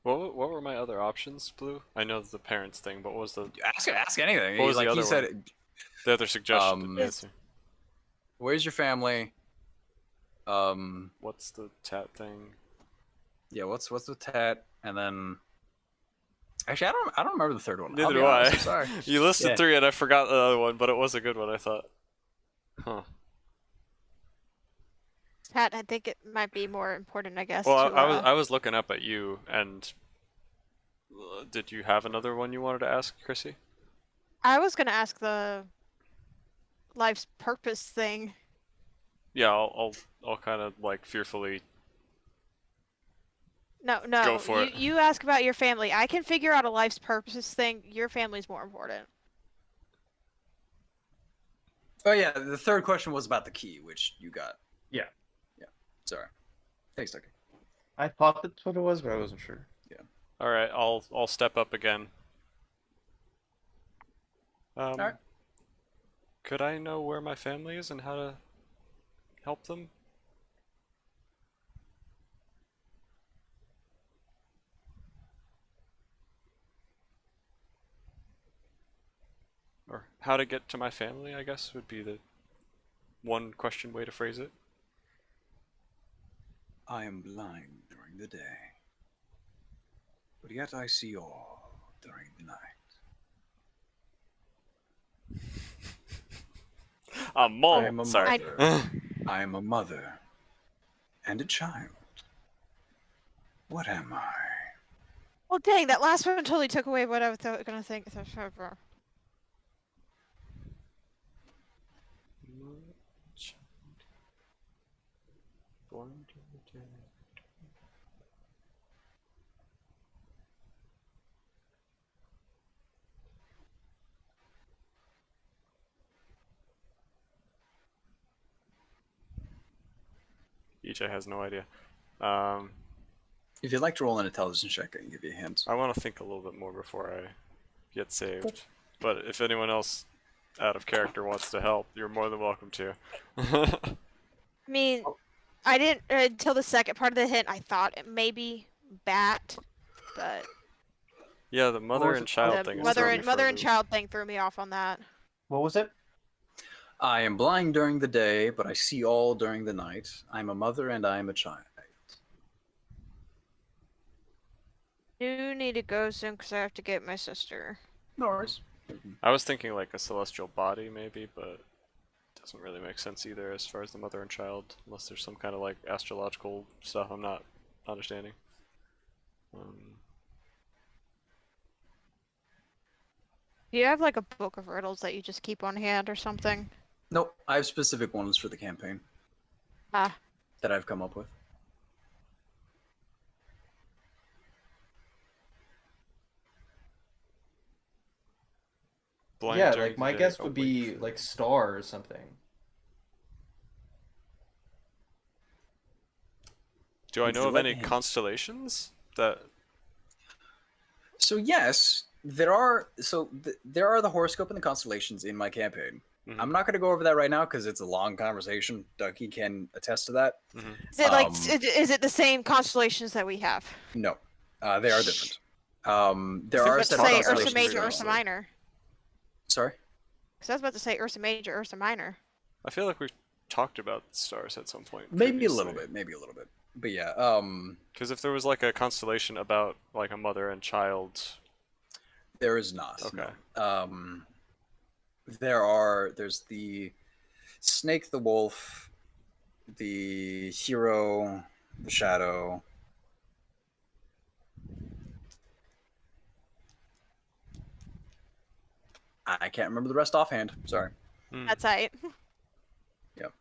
What were my other options, Blue? I know the parents thing, but what was the Ask anything. What was the like other he said, other suggestion? Didn't Yes. answer. where's your family? What's the tat thing? Yeah, what's the tat? And then actually I don't remember the third one. I'll Neither be do I. honest, I'm sorry. You listed Yeah. 3 and I forgot the other one, but it was a good one, I thought. Huh. Pat, I think it might be more important, I guess. Well, to, I was looking up at you, and Did you have another one you wanted to ask, Chrissy? I was gonna ask the life's purpose thing. Yeah, I'll kind of like fearfully No, go no. for it. You ask about your family. I can figure out a life's purpose thing. Your family's more important. Oh yeah, the third question was about the key, which you got. Yeah. Yeah. Sorry. Thanks, Tucker. I thought that's what it was, but I wasn't sure. All right, I'll step up again. All right. Could I know where my family is and how to help them? Or how to get to my family, I guess, would be the one question way to phrase it. I am blind during the day, but yet I see all during the night. Mom. I am a Sorry. mother. I am a mother and a child. What am I? Well, dang, that last one totally took away what I was gonna think. EJ has no idea. If you'd like to roll an intelligence check, I can give you a hint. I want to think a little bit more before I get saved. But if anyone else out of character wants to help, you're more than welcome to. I mean, I didn't until the second part of the hint. I thought it may be bat, but Yeah, the mother was and it? child the thing. mother is and mother and child thing threw me off on that. What was it? I am blind during the day, but I see all during the night. I'm a mother and I am a child. Do need to go soon because I have to get my sister. No worries. I was thinking like a celestial body, maybe, but it doesn't really make sense either as far as the mother and child, unless there's some kind of like astrological stuff I'm not understanding. Do you have like a book of riddles that you just keep on hand or something? Nope, I have specific ones for the campaign Ah, that I've come up with. Blind Yeah, during like the my day, guess would awake be for like the- star or something. Do I Would know you of like any a hint? constellations that? So yes, there are. There are the horoscope and the constellations in my campaign. Mhm. I'm not going to go over that right now because it's a long conversation. Ducky can attest to that. is it like Um, is it the same constellations that we have? No, they are different. There I are was about set to of say Ursa constellations. Major, throughout. Ursa Minor. Sorry. Because I was about to say Ursa Major, Ursa Minor. I feel like we've talked about stars at some point. Maybe a little bit. Maybe a little bit. But yeah. Because if there was like a constellation about like a mother and child, There is not. Okay. No. There's the snake, the wolf, the hero, the shadow. I can't remember the rest offhand. Sorry. That's right. Yep.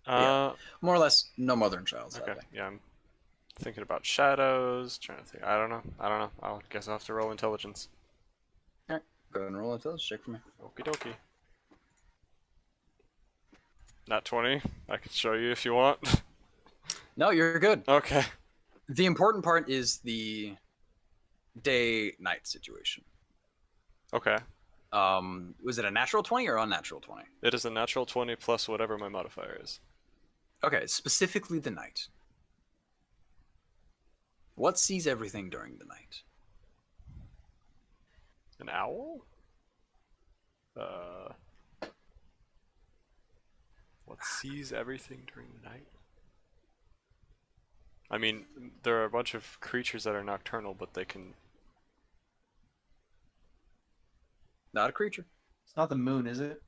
uh, More or less, no mother and child. okay, Sadly. yeah, I'm thinking about shadows. Trying to think. I don't know. I guess I'll have to roll intelligence. All right. Go ahead and roll intelligence check for me. Okie dokie. Not 20. I can show you if you want. No, you're good. Okay. The important part is the day-night situation. Okay. Was it a natural 20 or unnatural 20? It is a natural 20 plus whatever my modifier is. Okay, specifically the night. What sees everything during the night? An owl? What sees everything during the night? I mean, there are a bunch of creatures that are nocturnal, but they can. Not a creature. It's not the moon, is it?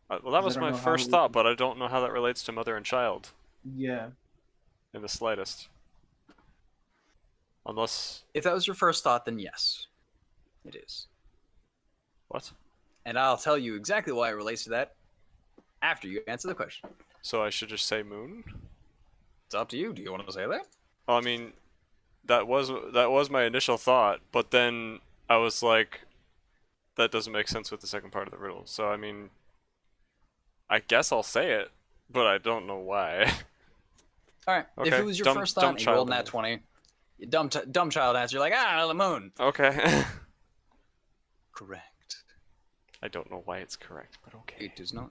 Well, that I was don't my know how first we- thought, but I don't know how that relates to mother and child. Yeah. in the slightest. Unless... If that was your first thought, then yes, it is. What? And I'll tell you exactly why it relates to that after you answer the question. So I should just say moon? It's up to you. Do you want to say that? Well, I mean, that was my initial thought, but then I was like, that doesn't make sense with the second part of the riddle. So I mean, I guess I'll say it, but I don't know why. All right. Okay. If it was your first thought and you rolled nat 20, dumb child answer, you're like, I don't know, the moon. Okay. Correct. I don't know why it's correct, but okay. It does not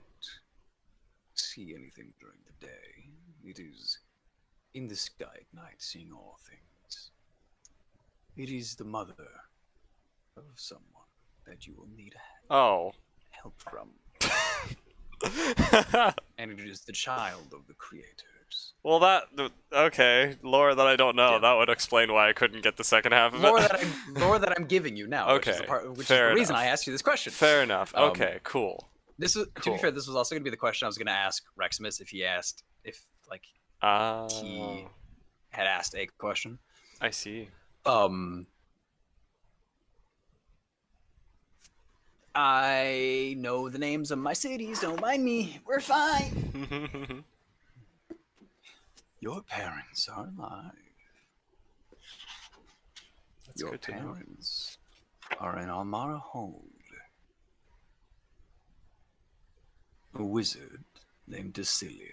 see anything during the day. It is in the sky at night, seeing all things. It is the mother of someone that you will need Oh. help from. And it is the child of the creators. Well, okay, lore that I don't know. Yeah. That would explain why I couldn't get the second half of Lore it. lore that I'm giving you now, Okay, which is fair the reason enough. I asked you this question. Fair enough. Okay, cool. This is, to Cool. be fair, this was also going to be the question I was going to ask Reximus if he had asked a question. I see. I know the names of my cities, don't mind me. We're fine. Your parents are alive. That's Your good to know. parents are in Almara Hold. A wizard named Decilian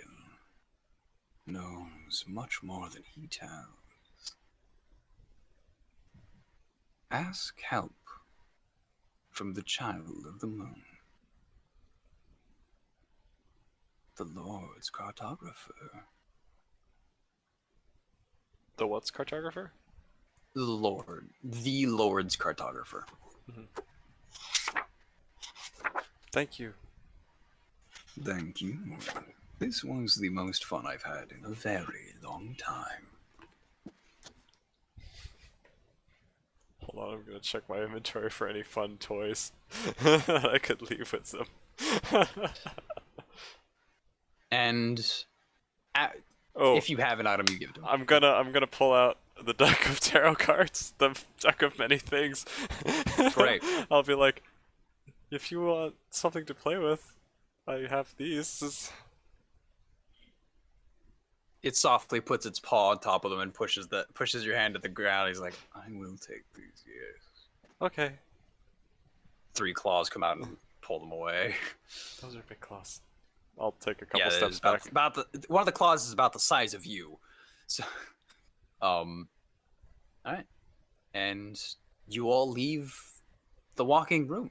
knows much more than he tells. Ask help from the child of the moon, the Lord's cartographer. The what's cartographer? The Lord's cartographer. Thank you. Thank you. This was the most fun I've had in a very long time. Hold on, I'm gonna check my inventory for any fun toys I could leave with them. And Oh, if you have an item, you give it to him. I'm gonna pull out the deck of tarot cards, the deck of many things. Great. I'll be like, if you want something to play with, I have these. It softly puts its paw on top of them and pushes your hand to the ground. He's like, I will take these, yes. Okay, 3 claws come out and pull them away. those are big claws. I'll take a couple Yeah, steps it's back. one of the claws is about the size of you. So, all right, and you all leave the walking room,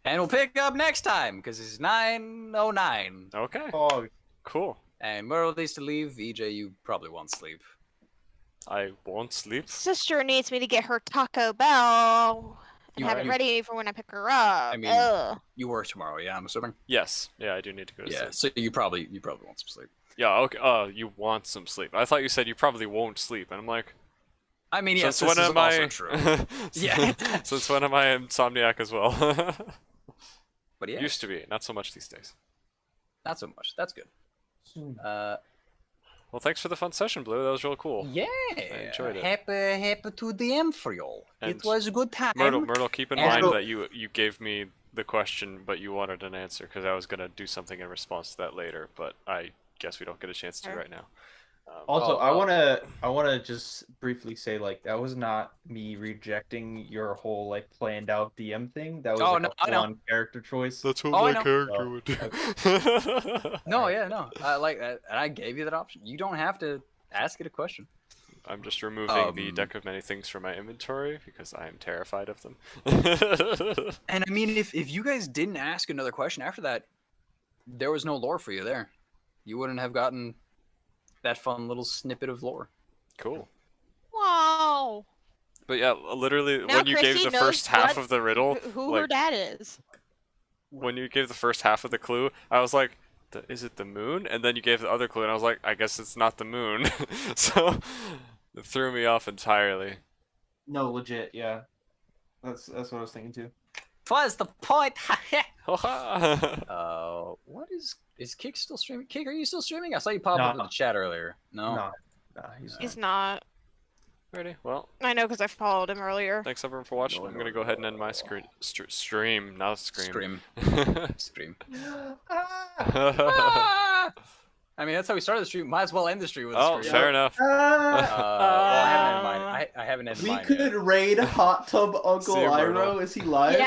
and we'll pick up next time because it's 9:09. Okay, Oh, cool. And Merle needs to leave. EJ, you probably won't sleep. I won't sleep. Sister needs me to get her Taco Bell and You- have it you- ready for when I pick her up. I mean, Ugh. You work tomorrow, yeah? I'm assuming. Yes, yeah, I do need to go to Yeah, sleep. so you probably want some sleep. Yeah, okay. You want some sleep? I thought you said you probably won't sleep, and I'm like, I mean, yes, since this when is am also I? true. Yeah. Since when am I insomniac as well? But yeah, Used to be, not so much these days. not so much. That's good. soon. Well, thanks for the fun session, Blue. That was real cool. Yeah, enjoyed it. Happy to DM for y'all. And It was a good time. Myrtle, keep in And- mind that you gave me the question, but you wanted an answer because I was gonna do something in response to that later. But I guess we don't get a chance to Sure. right now. Also, oh. I wanna just briefly say, like, that was not me rejecting your whole like planned out DM thing. That was Oh, like no, a I know. full-on character choice. That's what Oh, I my know. character Oh, would do. No, yeah, no. I like that, and I gave you that option. You don't have to ask it a question. I'm just removing the Um, deck of many things from my inventory because I am terrified of them. And I mean, if you guys didn't ask another question after that, there was no lore for you there. You wouldn't have gotten that fun little snippet of lore. Cool. Wow. But yeah, literally, Now when you gave Chrissy the knows first half what- of the riddle, Who like, her dad is. when you gave the first half of the clue, I was like, is it the moon? And then you gave the other clue, and I was like, I guess it's not the moon. So it threw me off entirely. No, legit, yeah. That's what I was thinking too. Twas the point. Haha. What Is Kick still streaming? Kick, are you still streaming? I saw you pop No. up in the chat earlier. No. No, he's He's not. Alrighty, well, I know because I followed him earlier. thanks everyone for watching. No, I'm no, gonna go ahead and end my stream, not scream. Stream. Ah! I mean, that's how we started the stream. Might as well end the stream with a Oh, stream. fair enough. Well, I haven't ended mine. I haven't ended We mine could yet. raid Hot Tub Uncle See you, Myrtle. Iro. Is he live?